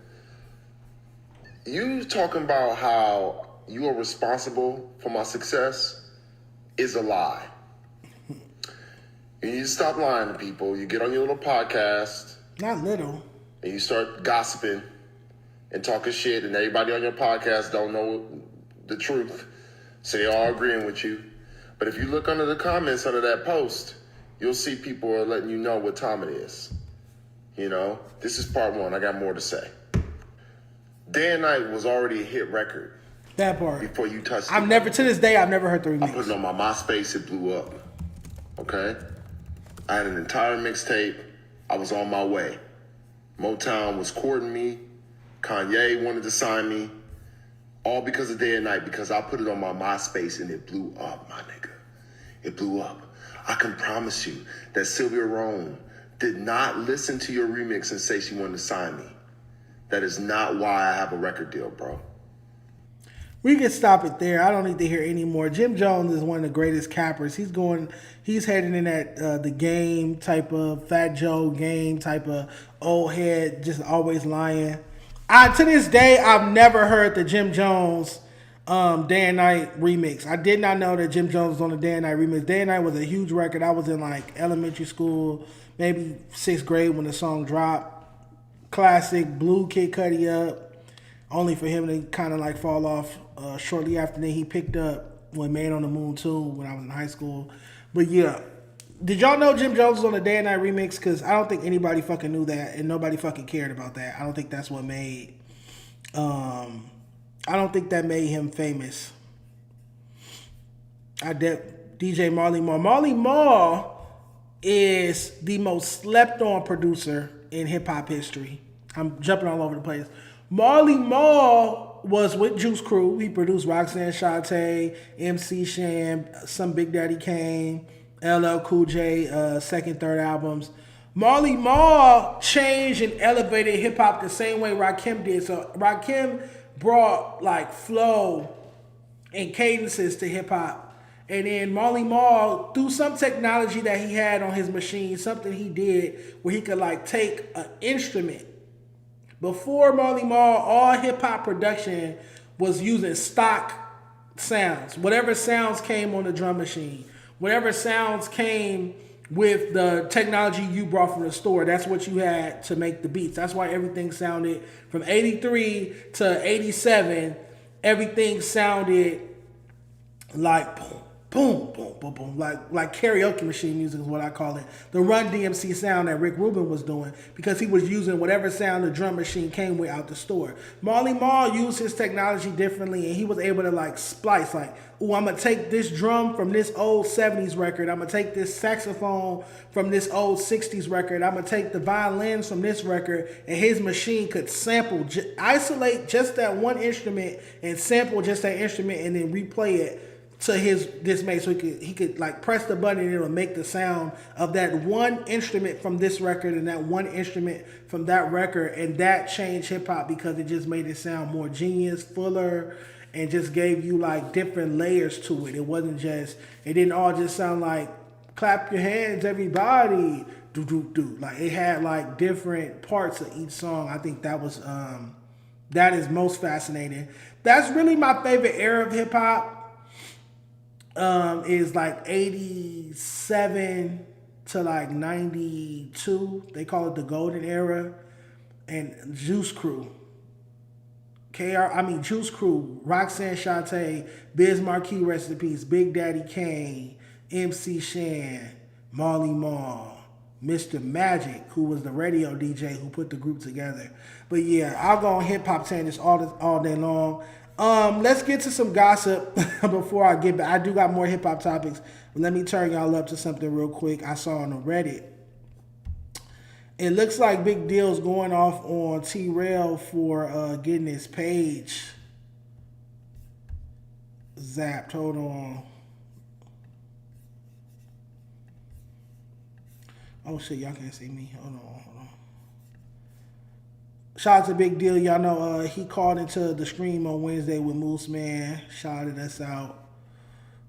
You talking about how you are responsible for my success is a lie. You need to stop lying to people. You get on your little podcast. Not little. And you start gossiping and talking shit, and everybody on your podcast don't know the truth. So they all agreeing with you. But if you look under the comments under that post, you'll see people are letting you know what time it is. You know, this is part one. I got more to say. Day and Night was already a hit record. That part. Before you touched it. To this day, I've never heard the remix. I put it on my MySpace. It blew up. Okay? I had an entire mixtape. I was on my way. Motown was courting me. Kanye wanted to sign me. All because of Day and Night, because I put it on my MySpace and it blew up, my nigga. It blew up. I can promise you that Sylvia Rhone did not listen to your remix and say she wanted to sign me. That is not why I have a record deal, bro. We can stop it there. I don't need to hear any more. Jim Jones is one of the greatest cappers. He's heading in that the Game type of Fat Joe Game type of old head, just always lying. To this day, I've never heard the Jim Jones Day and Night remix. I did not know that Jim Jones was on the Day and Night remix. Day and Night was a huge record. I was in like elementary school, maybe 6th grade when the song dropped. Classic, blew Kid Cudi up, only for him to kind of like fall off shortly after. Then he picked up when Man on the Moon 2 when I was in high school. But yeah. Did y'all know Jim Jones was on the Day and Night remix? Because I don't think anybody fucking knew that, and nobody fucking cared about that. I don't think that's what made... I don't think that made him famous. DJ Marley Marl. Marley Marl is the most slept-on producer in hip-hop history. I'm jumping all over the place. Marley Marl was with Juice Crew. He produced Roxanne Shante, MC Sham, some Big Daddy Kane, LL Cool J, second, third albums. Marley Marl changed and elevated hip hop the same way Rakim did. So Rakim brought like flow and cadences to hip hop. And then Marley Marl, through some technology that he had on his machine, something he did where he could like take an instrument. Before Marley Marl, all hip hop production was using stock sounds. Whatever sounds came on the drum machine. Whatever sounds came with the technology you brought from the store, that's what you had to make the beats. That's why everything sounded, from 83 to 87, everything sounded like boom, boom, boom, boom, like karaoke machine music is what I call it. The Run DMC sound that Rick Rubin was doing, because he was using whatever sound the drum machine came with out the store. Marley Marl used his technology differently, and he was able to like splice, like, ooh, I'm going to take this drum from this old 70s record. I'm going to take this saxophone from this old 60s record. I'm going to take the violins from this record, and his machine could sample, isolate just that one instrument and sample just that instrument and then replay it to his dismay, so he could like press the button and it'll make the sound of that one instrument from this record and that one instrument from that record, and that changed hip hop because it just made it sound more genius, fuller, and just gave you like different layers to it. It didn't all just sound like clap your hands everybody, do do do. Like it had like different parts of each song. I think that was that is most fascinating. That's really my favorite era of hip hop. Is like 87 to like 92. They call it the golden era. And Juice Crew. Juice Crew, Roxanne Shante, Biz Marquis, rest in peace, Big Daddy Kane, MC Shan, Marley Marl, Mr. Magic, who was the radio DJ who put the group together. But yeah, I'll go on hip hop saying this all day long. Let's get to some gossip before I get back. I do got more hip hop topics, but let me turn y'all up to something real quick I saw on the Reddit. It looks like Big Deal's going off on T-Rail for getting his page zapped. Hold on. Oh shit, y'all can't see me. Hold on. Shout out to Big Deal. Y'all know he called into the stream on Wednesday with Moose Man. Shouted us out.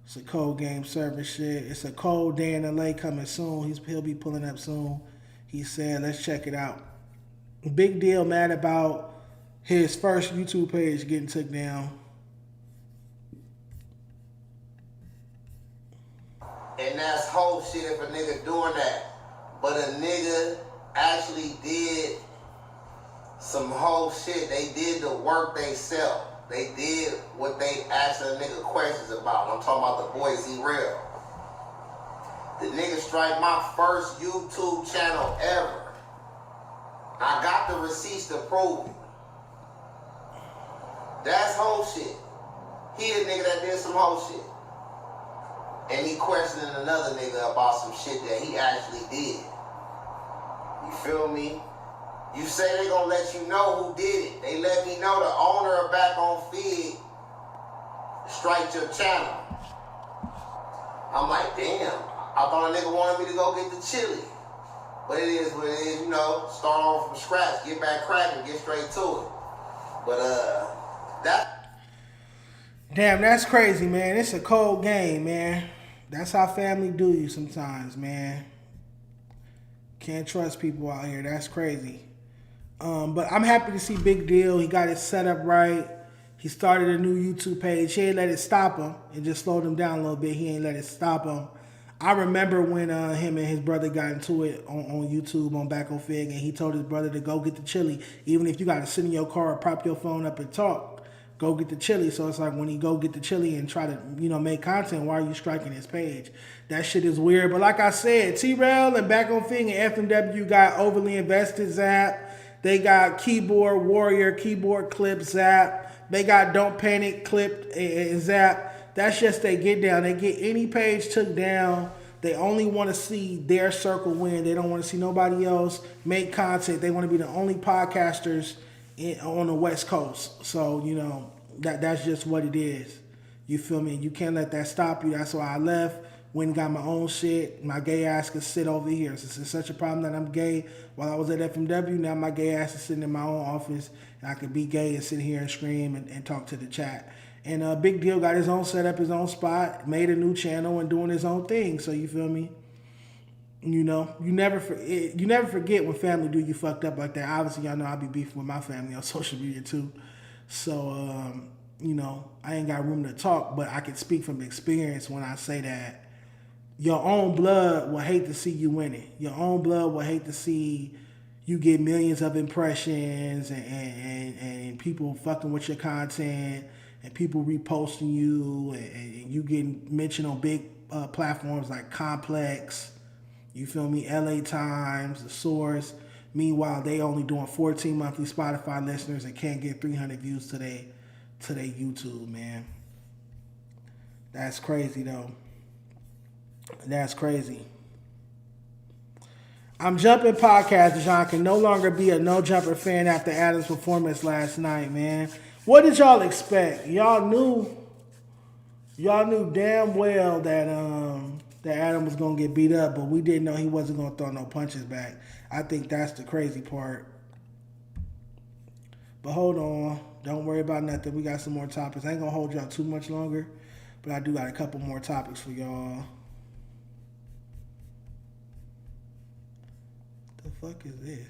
It's a cold game service shit. It's a cold day in LA coming soon. He'll be pulling up soon. He said, let's check it out. Big Deal mad about his first YouTube page getting took down. And that's whole shit if a nigga doing that. But a nigga actually did some whole shit. They did the work they sell. They did what they asked a nigga questions about. I'm talking about the boy Z-Real. The nigga strike my first YouTube channel ever. I got the receipts to prove it. That's whole shit. He the nigga that did some whole shit. And he questioning another nigga about some shit that he actually did. You feel me? You say they gonna let you know who did it. They let me know the owner of Back on Feed striked your channel. I'm like, damn. I thought a nigga wanted me to go get the chili. But it is what it is, you know. Start on from scratch, get back cracking, get straight to it. But that. Damn, that's crazy, man. It's a cold game, man. That's how family do you sometimes, man. Can't trust people out here. That's crazy. But I'm happy to see Big Deal. He got it set up right. He started a new YouTube page. He ain't let it stop him. It just slowed him down a little bit. He ain't let it stop him. I remember when him and his brother got into it on YouTube on Back on Fig, and he told his brother to go get the chili. Even if you got to sit in your car or prop your phone up and talk, go get the chili. So it's like when he go get the chili and try to, make content, why are you striking his page? That shit is weird. But like I said, T-Rail and Back on Fig and FMW got overly invested zap. They got Keyboard Warrior, Keyboard Clip zap. They got Don't Panic Clip and zap. That's just they get down. They get any page took down. They only want to see their circle win. They don't want to see nobody else make content. They want to be the only podcasters on the West Coast. So, that's just what it is. You feel me? You can't let that stop you. That's why I left. Went and got my own shit. My gay ass could sit over here. Since it's such a problem that I'm gay while I was at FMW, now my gay ass is sitting in my own office. And I could be gay and sit here and scream and talk to the chat. And Big Deal got his own setup, his own spot, made a new channel and doing his own thing. So you feel me? You never forget when family do you fucked up like that. Obviously, y'all know I be beefing with my family on social media too. So I ain't got room to talk, but I can speak from experience when I say that your own blood will hate to see you winning. Your own blood will hate to see you get millions of impressions and people fucking with your content. And people reposting you, and you getting mentioned on big platforms like Complex, you feel me, LA Times, The Source. Meanwhile, they only doing 14 monthly Spotify listeners and can't get 300 views to their YouTube, man. That's crazy, though. That's crazy. I'm Jumping Podcast. Dejon can no longer be a No Jumper fan after Adam's performance last night, man. What did y'all expect? Y'all knew damn well that Adam was gonna get beat up, but we didn't know he wasn't gonna throw no punches back. I think that's the crazy part. But hold on, don't worry about nothing. We got some more topics. I ain't gonna hold y'all too much longer, but I do got a couple more topics for y'all. The fuck is this?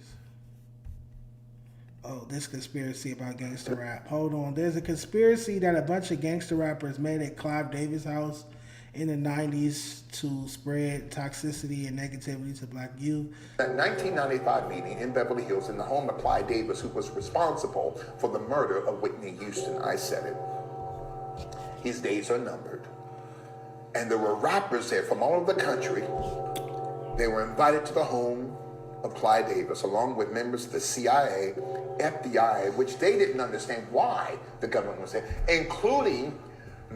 Oh, this conspiracy about gangster rap. Hold on. There's a conspiracy that a bunch of gangster rappers made at Clive Davis' house in the 90s to spread toxicity and negativity to black youth. That 1995 meeting in Beverly Hills in the home of Clyde Davis, who was responsible for the murder of Whitney Houston. I said it. His days are numbered. And there were rappers there from all over the country. They were invited to the home of Clyde Davis, along with members of the CIA, FBI, which they didn't understand why the government was there, including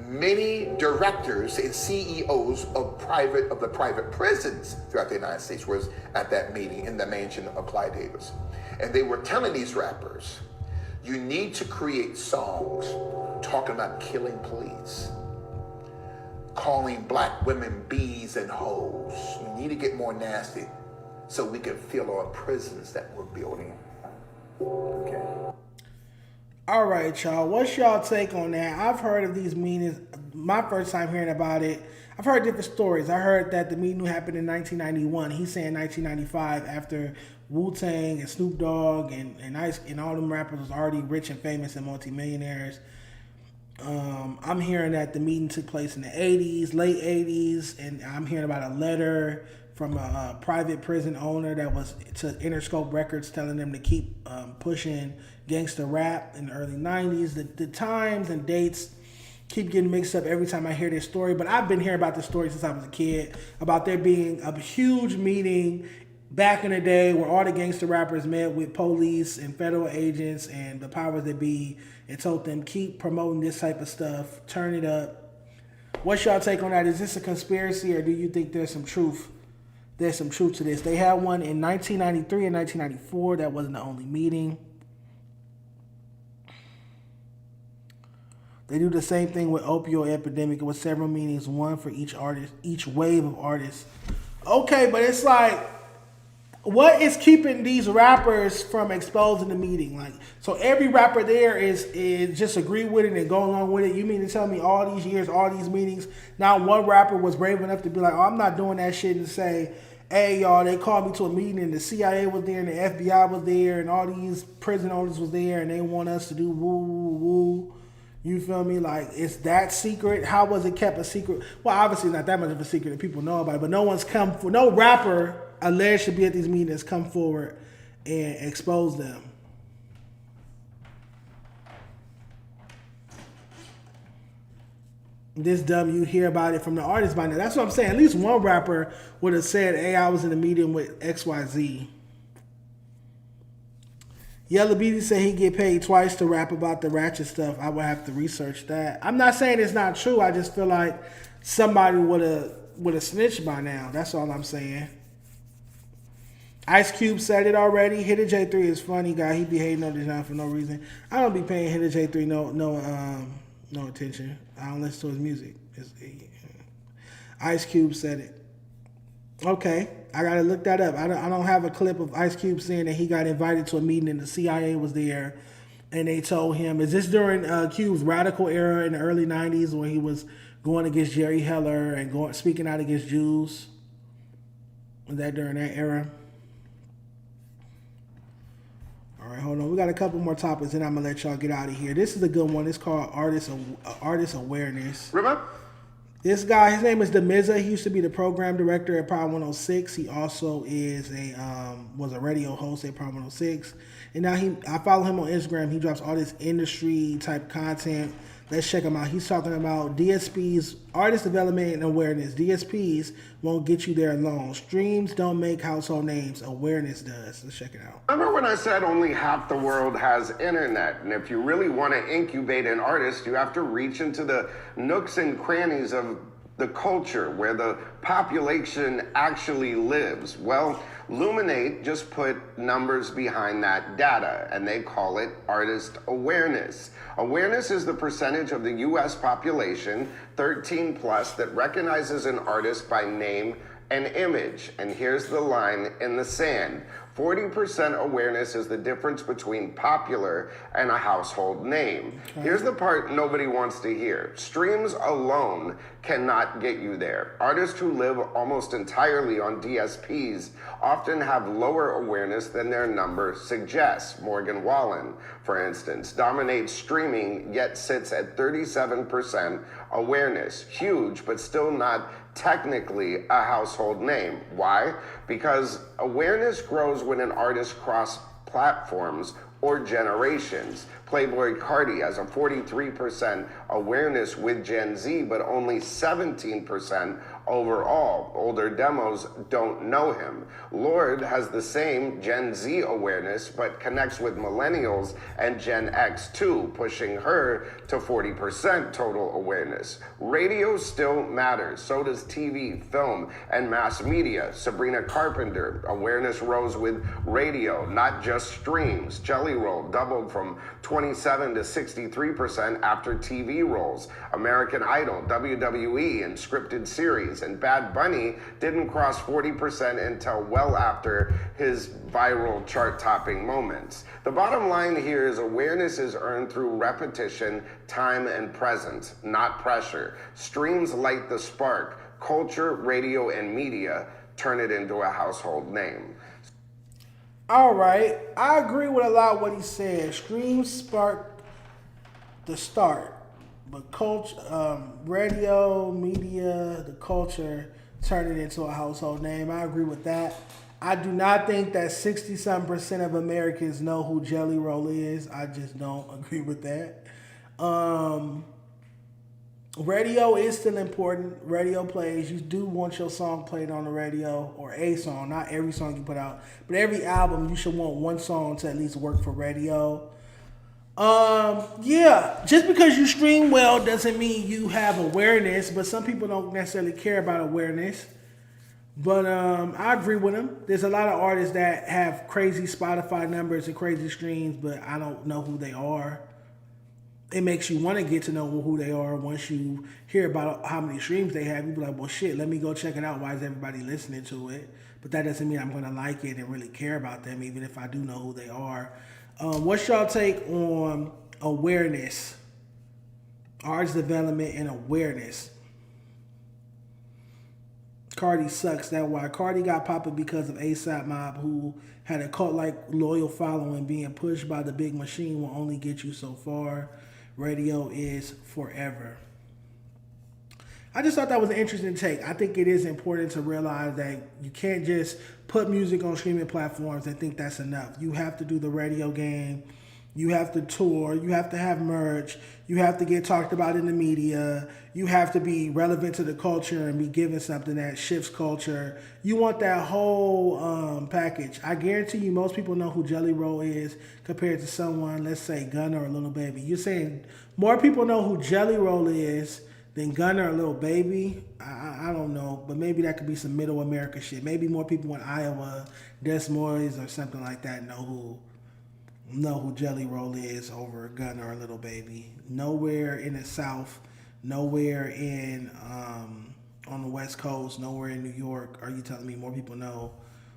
many directors and CEOs of the private prisons throughout the United States was at that meeting in the mansion of Clyde Davis. And they were telling these rappers, you need to create songs talking about killing police, calling black women bees and hoes. You need to get more nasty so we can fill our prisons that we're building. Okay. All right, y'all. What's y'all take on that? I've heard of these meetings. My first time hearing about it, I've heard different stories. I heard that the meeting happened in 1991. He's saying 1995 after Wu-Tang and Snoop Dogg and Ice and all them rappers was already rich and famous and multimillionaires. I'm hearing that the meeting took place in the 80s, late 80s, and I'm hearing about a letter from a private prison owner that was to Interscope Records telling them to keep pushing gangster rap in the early 90s. The times and dates keep getting mixed up every time I hear this story, but I've been hearing about this story since I was a kid, about there being a huge meeting back in the day where all the gangster rappers met with police and federal agents and the powers that be and told them keep promoting this type of stuff, turn it up. What's y'all take on that? Is this a conspiracy or do you think there's some truth? There's some truth to this. They had one in 1993 and 1994. That wasn't the only meeting. They do the same thing with opioid epidemic. It was several meetings, one for each artist, each wave of artists. Okay, but it's like, what is keeping these rappers from exposing the meeting? Like, so every rapper there is just agree with it and go along with it. You mean to tell me all these years, all these meetings, not one rapper was brave enough to be like, oh, I'm not doing that shit, and say, hey, y'all, they called me to a meeting and the CIA was there and the FBI was there and all these prison owners was there and they want us to do woo, woo, woo. You feel me? Like, it's that secret. How was it kept a secret? Well, obviously not that much of a secret that people know about it, but no rapper alleged to be at these meetings come forward and expose them. This dumb, you hear about it from the artist by now. That's what I'm saying. At least one rapper would have said, hey, I was in a meeting with XYZ. Yellow Beatty said he get paid twice to rap about the ratchet stuff. I would have to research that. I'm not saying it's not true. I just feel like somebody would have snitched by now. That's all I'm saying. Ice Cube said it already. Hitta J3 is funny guy. He be hating on Dejon for no reason. I don't be paying Hitta J3 no attention. I don't listen to his music. Ice Cube said it. Okay, I gotta look that up. I don't have a clip of Ice Cube saying that he got invited to a meeting and the CIA was there, and they told him. Is this during Cube's radical era in the early '90s when he was going against Jerry Heller and speaking out against Jews? Was that during that era? All right, hold on. We got a couple more topics, and I'm gonna let y'all get out of here. This is a good one. It's called artist awareness. Remember? This guy, his name is Demiza. He used to be the program director at Power 106. He also was a radio host at Power 106. And now I follow him on Instagram. He drops all this industry type content. Let's check him out. He's talking about DSPs, artist development and awareness. DSPs won't get you there alone. Streams don't make household names. Awareness does. Let's check it out. Remember when I said only half the world has internet? And if you really want to incubate an artist, you have to reach into the nooks and crannies of the culture where the population actually lives. Well, Luminate just put numbers behind that data, and they call it artist awareness. Awareness is the percentage of the U.S. population, 13 plus, that recognizes an artist by name and image. And here's the line in the sand. 40% awareness is the difference between popular and a household name. Okay. Here's the part nobody wants to hear. Streams alone cannot get you there. Artists who live almost entirely on DSPs often have lower awareness than their number suggests. Morgan Wallen, for instance, dominates streaming, yet sits at 37% Awareness, huge, but still not technically a household name. Why? Because awareness grows when an artist crosses platforms or generations. Playboi Carti has a 43% awareness with Gen Z, but only 17% overall. Older demos don't know him. Lorde has the same Gen Z awareness, but connects with millennials and Gen X too, pushing her to 40% total awareness. Radio still matters. So does TV, film, and mass media. Sabrina Carpenter, awareness rose with radio, not just streams. Jelly Roll doubled from 27 to 63% after TV roles. American Idol, WWE, and scripted series. And Bad Bunny didn't cross 40% until well after his viral chart-topping moments. The bottom line here is awareness is earned through repetition, time, and presence, not pressure. Streams light the spark. Culture, radio, and media turn it into a household name. All right, I agree with a lot of what he said. Streams spark the start, but culture, radio, media, the culture turn it into a household name. I agree with that. I do not think that 60-something% of Americans know who Jelly Roll is. I just don't agree with that. Radio is still important. Radio plays. You do want your song played on the radio, or a song, not every song you put out, but every album you should want one song to at least work for radio. Yeah, just because you stream well doesn't mean you have awareness, but some people don't necessarily care about awareness. But I agree with him. There's a lot of artists that have crazy Spotify numbers and crazy streams, but I don't know who they are. It makes you want to get to know who they are once you hear about how many streams they have. You be like, well, shit, let me go check it out. Why is everybody listening to it? But that doesn't mean I'm going to like it and really care about them, even if I do know who they are. What's y'all take on awareness? Artist development and awareness. Cardi sucks. That's why Cardi got popping because of ASAP Mob, who had a cult-like loyal following. Being pushed by the big machine will only get you so far. Radio is forever. I just thought that was an interesting take. I think it is important to realize that you can't just put music on streaming platforms and think that's enough. You have to do the radio game. You have to tour. You have to have merch. You have to get talked about in the media. You have to be relevant to the culture and be given something that shifts culture. You want that whole package. I guarantee you most people know who Jelly Roll is compared to someone, let's say Gunna or Lil Baby. You're saying more people know who Jelly Roll is than Gunna or Lil Baby? I don't know, but maybe that could be some middle America shit. Maybe more people in Iowa, Des Moines or something like that know who Jelly Roll is over Gunna or Lil Baby. Nowhere in the South, nowhere in on the West Coast, nowhere in New York are you telling me more people know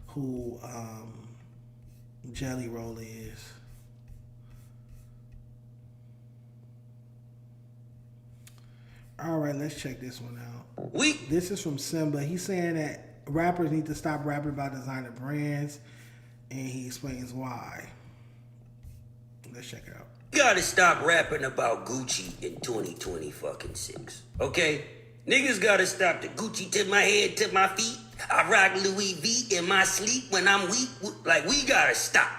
who Jelly Roll is. All right, let's check this one out. This is from Simba. He's saying that rappers need to stop rapping about designer brands, and he explains why. Let's check it out. You gotta stop rapping about Gucci in 2026, okay? Niggas gotta stop the Gucci to my head, to my feet. I rock Louis V in my sleep when I'm weak. Like, we gotta stop.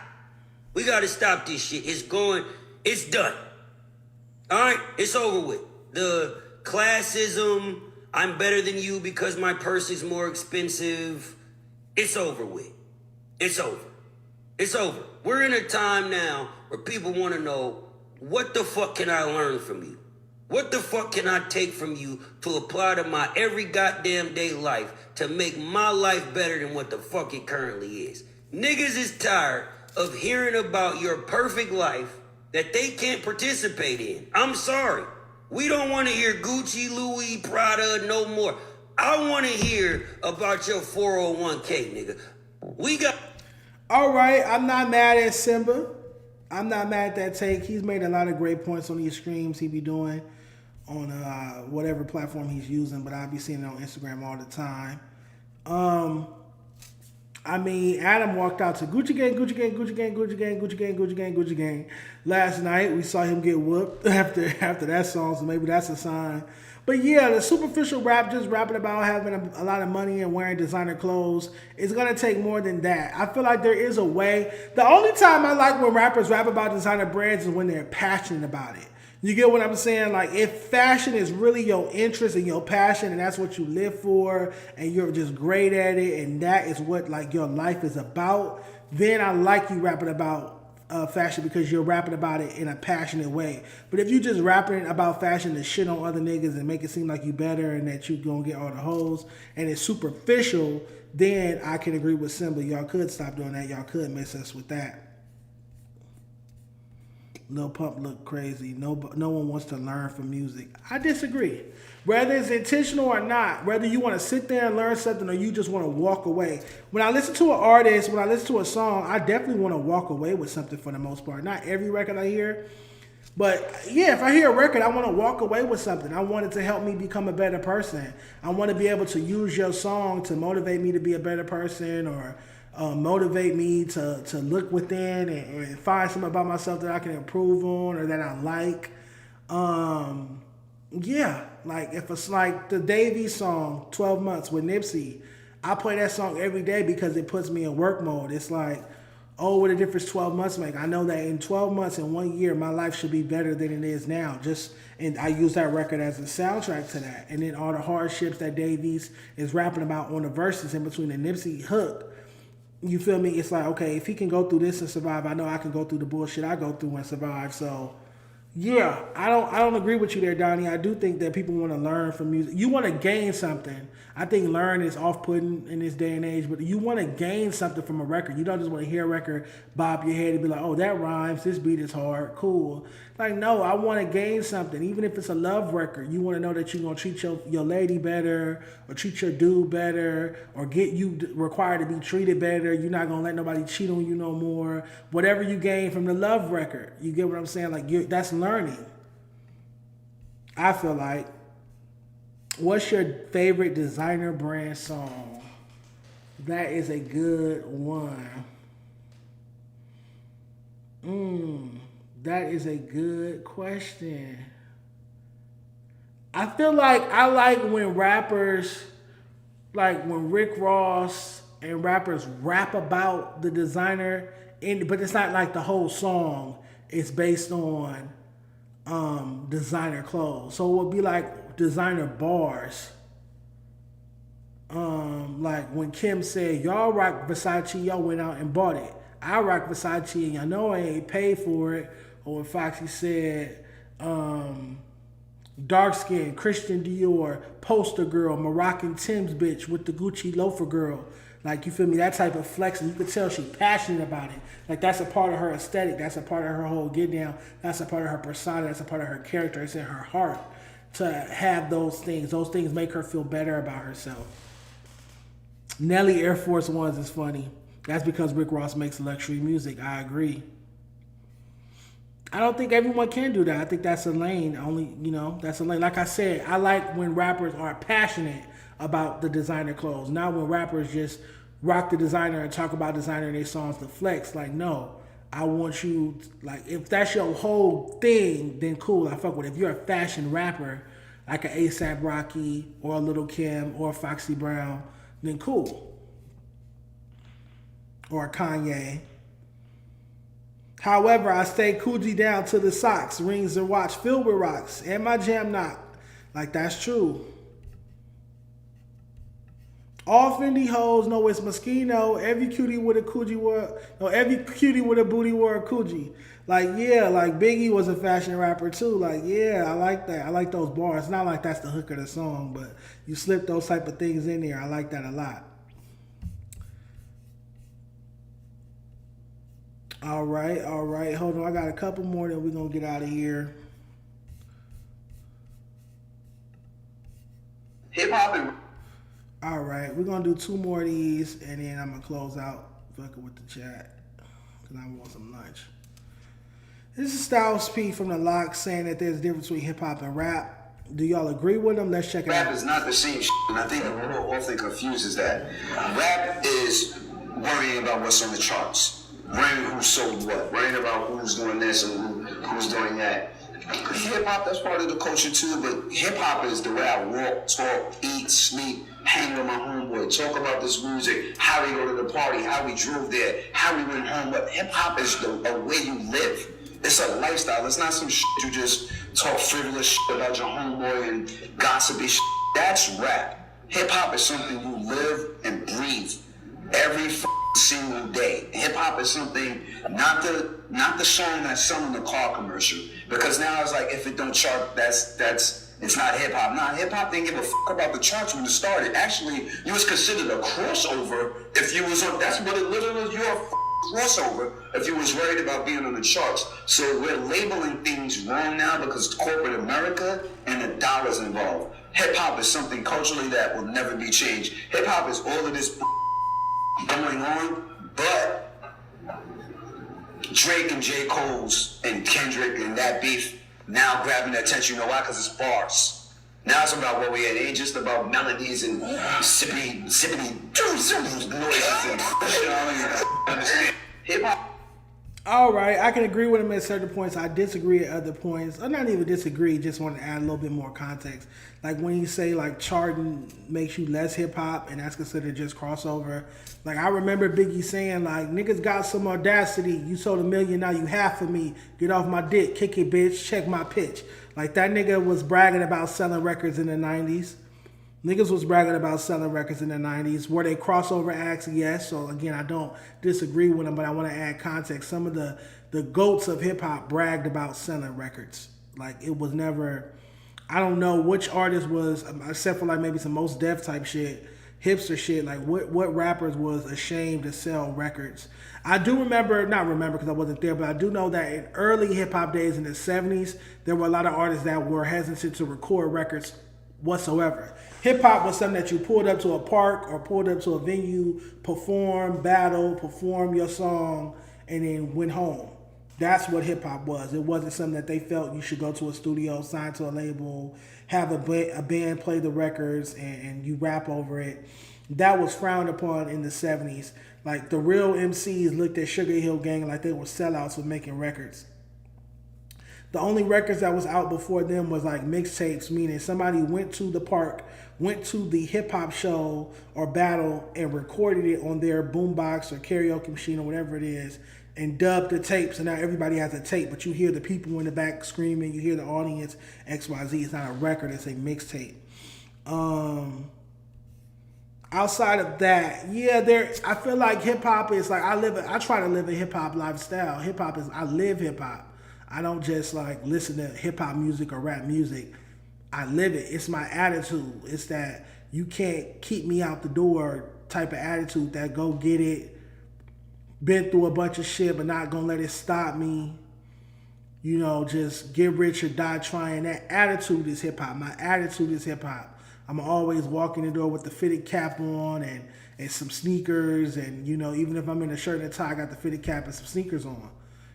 We gotta stop this shit. It's done. All right, it's over with. The classism, I'm better than you because my purse is more expensive. It's over with. It's over. It's over. We're in a time now where people want to know, what the fuck can I learn from you? What the fuck can I take from you to apply to my every goddamn day life to make my life better than what the fuck it currently is? Niggas is tired of hearing about your perfect life that they can't participate in. I'm sorry. We don't want to hear Gucci, Louis, Prada no more. I want to hear about your 401k, nigga. We got... All right, I'm not mad at Simba. I'm not mad at that take. He's made a lot of great points on these streams he be doing on whatever platform he's using, but I be seeing it on Instagram all the time. I mean, Adam walked out to Gucci Gang, Gucci Gang, Gucci Gang, Gucci Gang, Gucci Gang, Gucci Gang, Gucci Gang. Last night, we saw him get whooped after that song, so maybe that's a sign. But yeah, the superficial rap, just rapping about having a lot of money and wearing designer clothes, is going to take more than that. I feel like there is a way. The only time I like when rappers rap about designer brands is when they're passionate about it. You get what I'm saying? Like, if fashion is really your interest and your passion, and that's what you live for, and you're just great at it, and that is what like your life is about, then I like you rapping about fashion because you're rapping about it in a passionate way. But if you just rapping about fashion to shit on other niggas and make it seem like you better and that you gonna get all the hoes, and it's superficial, then I can agree with Simba. Y'all could stop doing that. Y'all could miss us with that. Lil Pump look crazy. No one wants to learn from music. I disagree. Whether it's intentional or not, whether you want to sit there and learn something or you just want to walk away. When I listen to an artist, when I listen to a song, I definitely want to walk away with something for the most part. Not every record I hear, but yeah, if I hear a record, I want to walk away with something. I want it to help me become a better person. I want to be able to use your song to motivate me to be a better person, or motivate me to look within and find something about myself that I can improve on or that I like. Yeah, like if it's like the Davey song, 12 Months with Nipsey, I play that song every day because it puts me in work mode. It's like, oh, what a difference 12 months make. I know that in 12 months, in 1 year, my life should be better than it is now. And I use that record as a soundtrack to that. And then all the hardships that Davies is rapping about on the verses in between the Nipsey hook. You feel me? It's like, okay, if he can go through this and survive, I know I can go through the bullshit I go through and survive. So, yeah, I don't agree with you there, Donnie. I do think that people want to learn from music. You want to gain something. I think learn is off-putting in this day and age, but you want to gain something from a record. You don't just want to hear a record, bob your head and be like, oh, that rhymes, this beat is hard, cool. Like, no, I want to gain something. Even if it's a love record, you want to know that you're going to treat your lady better, or treat your dude better, or get you required to be treated better. You're not going to let nobody cheat on you no more. Whatever you gain from the love record, you get what I'm saying? Like, that's learning. I feel like. What's your favorite designer brand song? That is a good one. That is a good question. I feel like I like when rappers, like when Rick Ross and rappers rap about the designer, but it's not like the whole song is based on designer clothes. So it would be like designer bars. Like when Kim said, y'all rock Versace, y'all went out and bought it. I rock Versace and y'all know I ain't paid for it. Or when Foxy said, dark skin, Christian Dior, poster girl, Moroccan Tim's bitch with the Gucci loafer girl. Like, you feel me? That type of flexing. You could tell she's passionate about it. Like, that's a part of her aesthetic. That's a part of her whole get down. That's a part of her persona. That's a part of her character. It's in her heart to have those things. Those things make her feel better about herself. Nelly Air Force Ones is funny. That's because Rick Ross makes luxury music. I agree. I don't think everyone can do that. I think that's a lane. Only, that's a lane. Like I said, I like when rappers are passionate about the designer clothes. Not when rappers just rock the designer and talk about designer in their songs to flex. Like, no. I want you, like, if that's your whole thing, then cool, I fuck with it. If you're a fashion rapper, like an A$AP Rocky or a Lil' Kim or a Foxy Brown, then cool. Or a Kanye. However, I stay Coogee down to the socks, rings and watch filled with rocks, and my jam knock. Like, that's true. All Fendi hoes know it's Moschino. Every cutie with a Coogee wore, every cutie with a booty wore a Coogee. Like, yeah, like Biggie was a fashion rapper too. Like, yeah, I like that. I like those bars. It's not like that's the hook of the song, but you slip those type of things in there. I like that a lot. All right. Hold on, I got a couple more, then we're gonna get out of here. Hip hop and. All right, we're gonna do two more of these, and then I'm gonna close out fucking with the chat because I want some lunch. This is Styles P from the Lock saying that there's a difference between hip hop and rap. Do y'all agree with him? Let's check it out. Rap is not the same shit, and I think a little often confuses that. Rap is worrying about what's on the charts, worrying who sold what, worrying about who's doing this and who's doing that. Hip hop, that's part of the culture too, but hip hop is the way I walk, talk, eat, sleep, hang with my homeboy, talk about this music, how we go to the party, how we drove there, how we went home. But hip hop is a way you live. It's a lifestyle. It's not some shit you just talk frivolous shit about your homeboy and gossipy shit. That's rap. Hip hop is something you live and breathe every single day. Hip hop is something, not the song that's sung in the car commercial. Because now it's like, if it don't chart, it's not hip hop. Nah, hip hop didn't give a fuck about the charts when it started. Actually, you was considered a crossover if you was on. That's what it literally was. You're a crossover if you was worried about being on the charts. So we're labeling things wrong now because corporate America and the dollar's involved. Hip hop is something culturally that will never be changed. Hip hop is all of this going on, but Drake and J. Cole's and Kendrick and that beef now grabbing the attention. You know why? Because it's bars. Now it's about what we had. It ain't just about melodies and sippity noises. And, you know what I mean? Hip hop. All right, I can agree with him at certain points. I disagree at other points. I'm not even disagree, just want to add a little bit more context. Like when you say like charting makes you less hip hop and that's considered just crossover. Like I remember Biggie saying like, niggas got some audacity. You sold 1 million, now you half of me. Get off my dick, kick it bitch, check my pitch. Like that nigga was bragging about selling records in the 90s. Niggas was bragging about selling records in the 90s. Were they crossover acts? Yes. So again, I don't disagree with them, but I want to add context. Some of the goats of hip hop bragged about selling records. Like it was never, I don't know which artist was, except for like maybe some Mos Def type shit, hipster shit. Like what rappers was ashamed to sell records? I do remember, not remember because I wasn't there, but I do know that in early hip hop days in the 70s, there were a lot of artists that were hesitant to record records whatsoever. Hip hop was something that you pulled up to a park or pulled up to a venue, perform, battle, perform your song, and then went home. That's what hip hop was. It wasn't something that they felt you should go to a studio, sign to a label, have a band play the records, and you rap over it. That was frowned upon in the 70s. Like the real MCs looked at Sugar Hill Gang like they were sellouts for making records. The only records that was out before them was like mixtapes, meaning somebody went to the park, went to the hip hop show or battle and recorded it on their boombox or karaoke machine or whatever it is and dubbed the tape. So now everybody has a tape, but you hear the people in the back screaming, you hear the audience, XYZ. It's not a record, it's a mixtape. Outside of that, yeah, I feel like hip hop is like, I try to live a hip hop lifestyle. Hip hop is, I live hip hop. I don't just like listen to hip hop music or rap music. I live it. It's my attitude. It's that you can't keep me out the door type of attitude, that go get it, been through a bunch of shit, but not gonna let it stop me. You know, just get rich or die trying. That attitude is hip hop. My attitude is hip hop. I'm always walking the door with the fitted cap on and some sneakers, and you know, even if I'm in a shirt and a tie, I got the fitted cap and some sneakers on.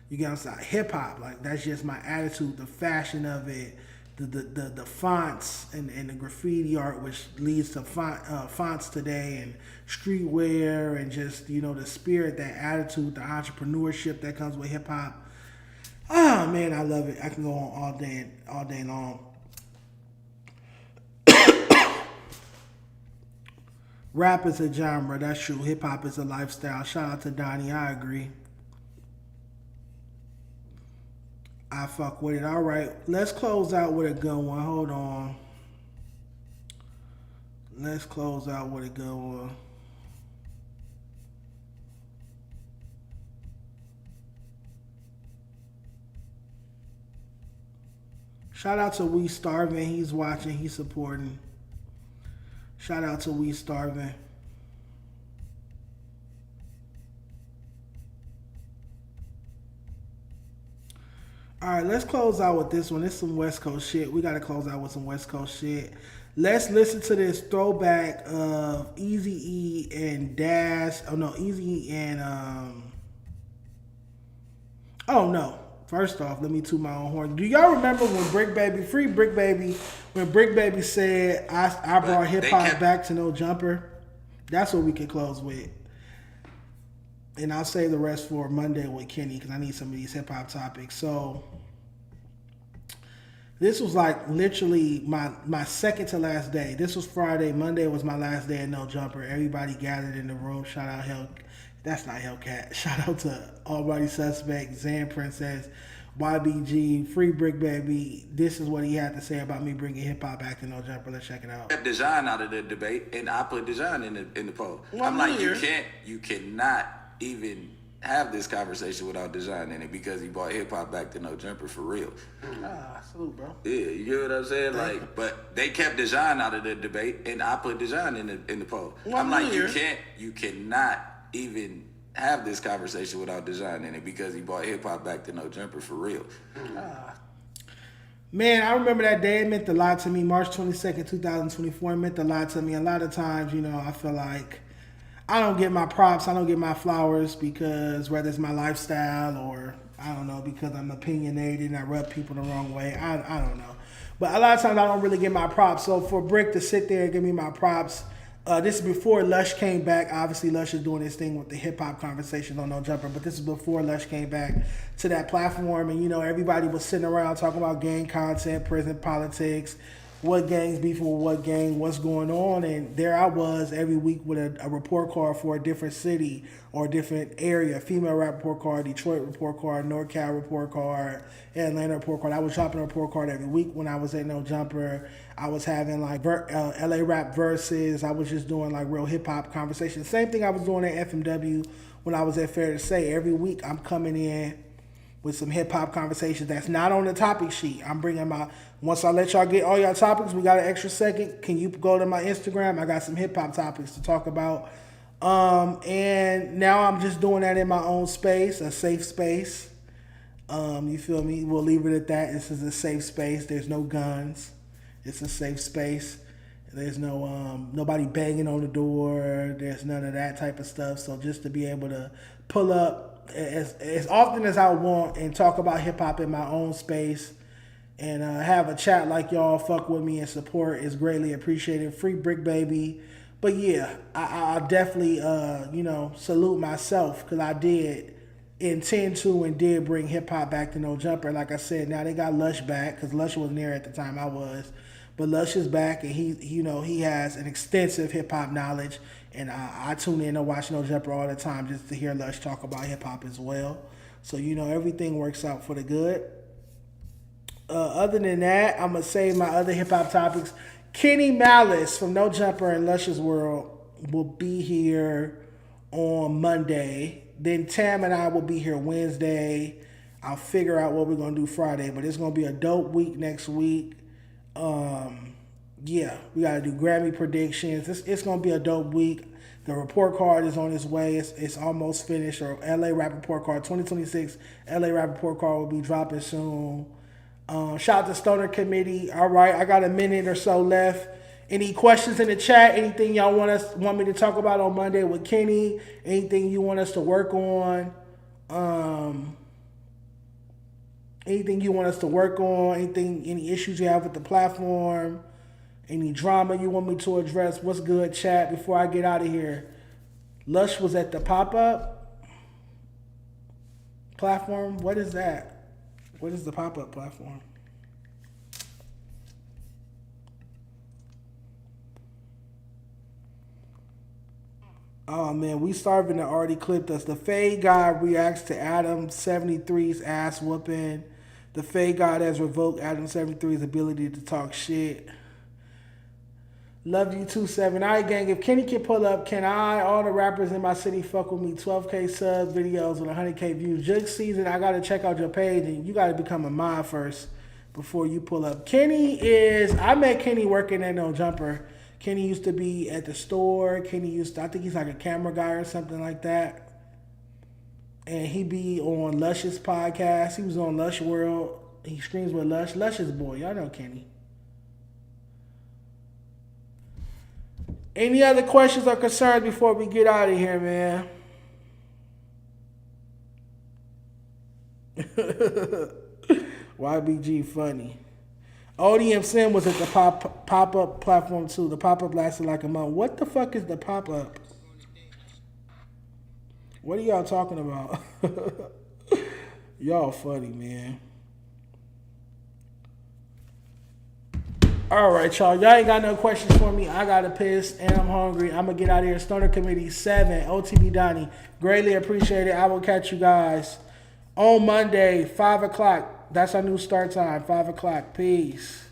You get what I'm saying? Hip hop, like that's just my attitude, the fashion of it, the fonts and the graffiti art, which leads to fonts today, and streetwear, and just, you know, the spirit, that attitude, the entrepreneurship that comes with hip hop. Oh man, I love it. I can go on all day long. Rap is a genre, that's true. Hip hop is a lifestyle. Shout out to Donnie, I agree. I fuck with it. All right, let's close out with a good one. Hold on. Let's close out with a good one. Shout out to We Starving. He's watching. He's supporting. Shout out to We Starving. All right, let's close out with this one. This is some West Coast shit. We got to close out with some West Coast shit. Let's listen to this throwback of Eazy-E and Dash. Oh, no, Eazy-E and... Oh, no. First off, let me toot my own horn. Do y'all remember when Bricc Baby, free Bricc Baby, when Bricc Baby said, I brought hip-hop back to no jumper? That's what we can close with. And I'll save the rest for Monday with Kenny because I need some of these hip-hop topics. So, This was like literally my second to last day. This was Friday. Monday was my last day at No Jumper. Everybody gathered in the room. Shout out that's not Hellcat. Shout out to Almighty Suspect, Zan Princess, YBG, Free Bricc Baby. This is what he had to say about me bringing hip hop back to No Jumper. Let's check it out. Kept Dejon out of the debate, and I put Dejon in the poll. I'm like, you cannot even have this conversation without Dejon in it because he brought hip hop back to No Jumper for real. Salute, bro. Yeah, you get what I'm saying? Like, but they kept Dejon out of the debate, and I put Dejon in the poll. I'm like, you cannot even have this conversation without Dejon in it because he brought hip hop back to No Jumper for real. Man, I remember that day. It meant a lot to me. March 22nd, 2024. It meant a lot to me. A lot of times, you know, I feel like I don't get my props. I don't get my flowers because whether it's my lifestyle or, I don't know, because I'm opinionated and I rub people the wrong way. I don't know. But a lot of times I don't really get my props. So for Bricc to sit there and give me my props, this is before Lush came back. Obviously, Lush is doing his thing with the hip-hop conversation on No Jumper, but this is before Lush came back to that platform. And, you know, everybody was sitting around talking about gang content, prison politics, what gangs beefing with what gang, what's going on. And there I was every week with a report card for a different city or a different area. Female rap report card, Detroit report card, NorCal report card, Atlanta report card. I was dropping a report card every week when I was at No Jumper. I was having like LA rap verses. I was just doing like real hip hop conversations. Same thing I was doing at FMW when I was at Fair to Say. Every week I'm coming in with some hip hop conversations that's not on the topic sheet. I'm bringing once I let y'all get all y'all topics, we got an extra second. Can you go to my Instagram? I got some hip hop topics to talk about. And now I'm just doing that in my own space, a safe space. You feel me? We'll leave it at that. This is a safe space. There's no guns. It's a safe space. There's no nobody banging on the door. There's none of that type of stuff. So just to be able to pull up as often as I want and talk about hip hop in my own space and have a chat like y'all, fuck with me and support is greatly appreciated. Free Bricc Baby. But yeah, I definitely salute myself because I did intend to and did bring hip hop back to No Jumper. Like I said, now they got Lush back because Lush wasn't there at the time I was. But Lush is back and he has an extensive hip hop knowledge. And I tune in and watch No Jumper all the time just to hear Lush talk about hip hop as well. So, everything works out for the good. Other than that, I'm going to save my other hip hop topics. Kenny Malice from No Jumper and Lush's World will be here on Monday. Then Tam and I will be here Wednesday. I'll figure out what we're going to do Friday. But it's going to be a dope week next week. Yeah, we got to do Grammy predictions. It's going to be a dope week. The report card is on its way. It's almost finished. Or LA Rap Report Card 2026. LA Rap Report Card will be dropping soon. Shout out to Stoner Committee. All right, I got a minute or so left. Any questions in the chat? Anything y'all want me to talk about on Monday with Kenny? Anything you want us to work on? Anything you want us to work on? Any issues you have with the platform? Any drama you want me to address? What's good, chat? Before I get out of here, Lush was at the pop-up platform. What is that? What is the pop-up platform? Oh man, we starving to already clipped us. The Fade guy reacts to Adam23's ass whooping. The Fade God has revoked Adam23's ability to talk shit. Love you 27. All right, gang. If Kenny can pull up, can I? All the rappers in my city fuck with me. 12K subs, videos with 100K views. Judge season, I got to check out your page, and you got to become a mod first before you pull up. I met Kenny working at No Jumper. Kenny used to be at the store. I think he's like a camera guy or something like that. And he be on Lush's podcast. He was on Lush World. He screams with Lush. Lush's boy. Y'all know Kenny. Any other questions or concerns before we get out of here, man? YBG funny. ODM Sim was at the pop-up platform too. The pop-up lasted like a month. What the fuck is the pop-up? What are y'all talking about? Y'all funny, man. All right, y'all. Y'all ain't got no questions for me. I got to piss and I'm hungry. I'm going to get out of here. Stoner Committee 7, OTB Donnie. Greatly appreciate it. I will catch you guys on Monday, 5 o'clock. That's our new start time, 5 o'clock. Peace.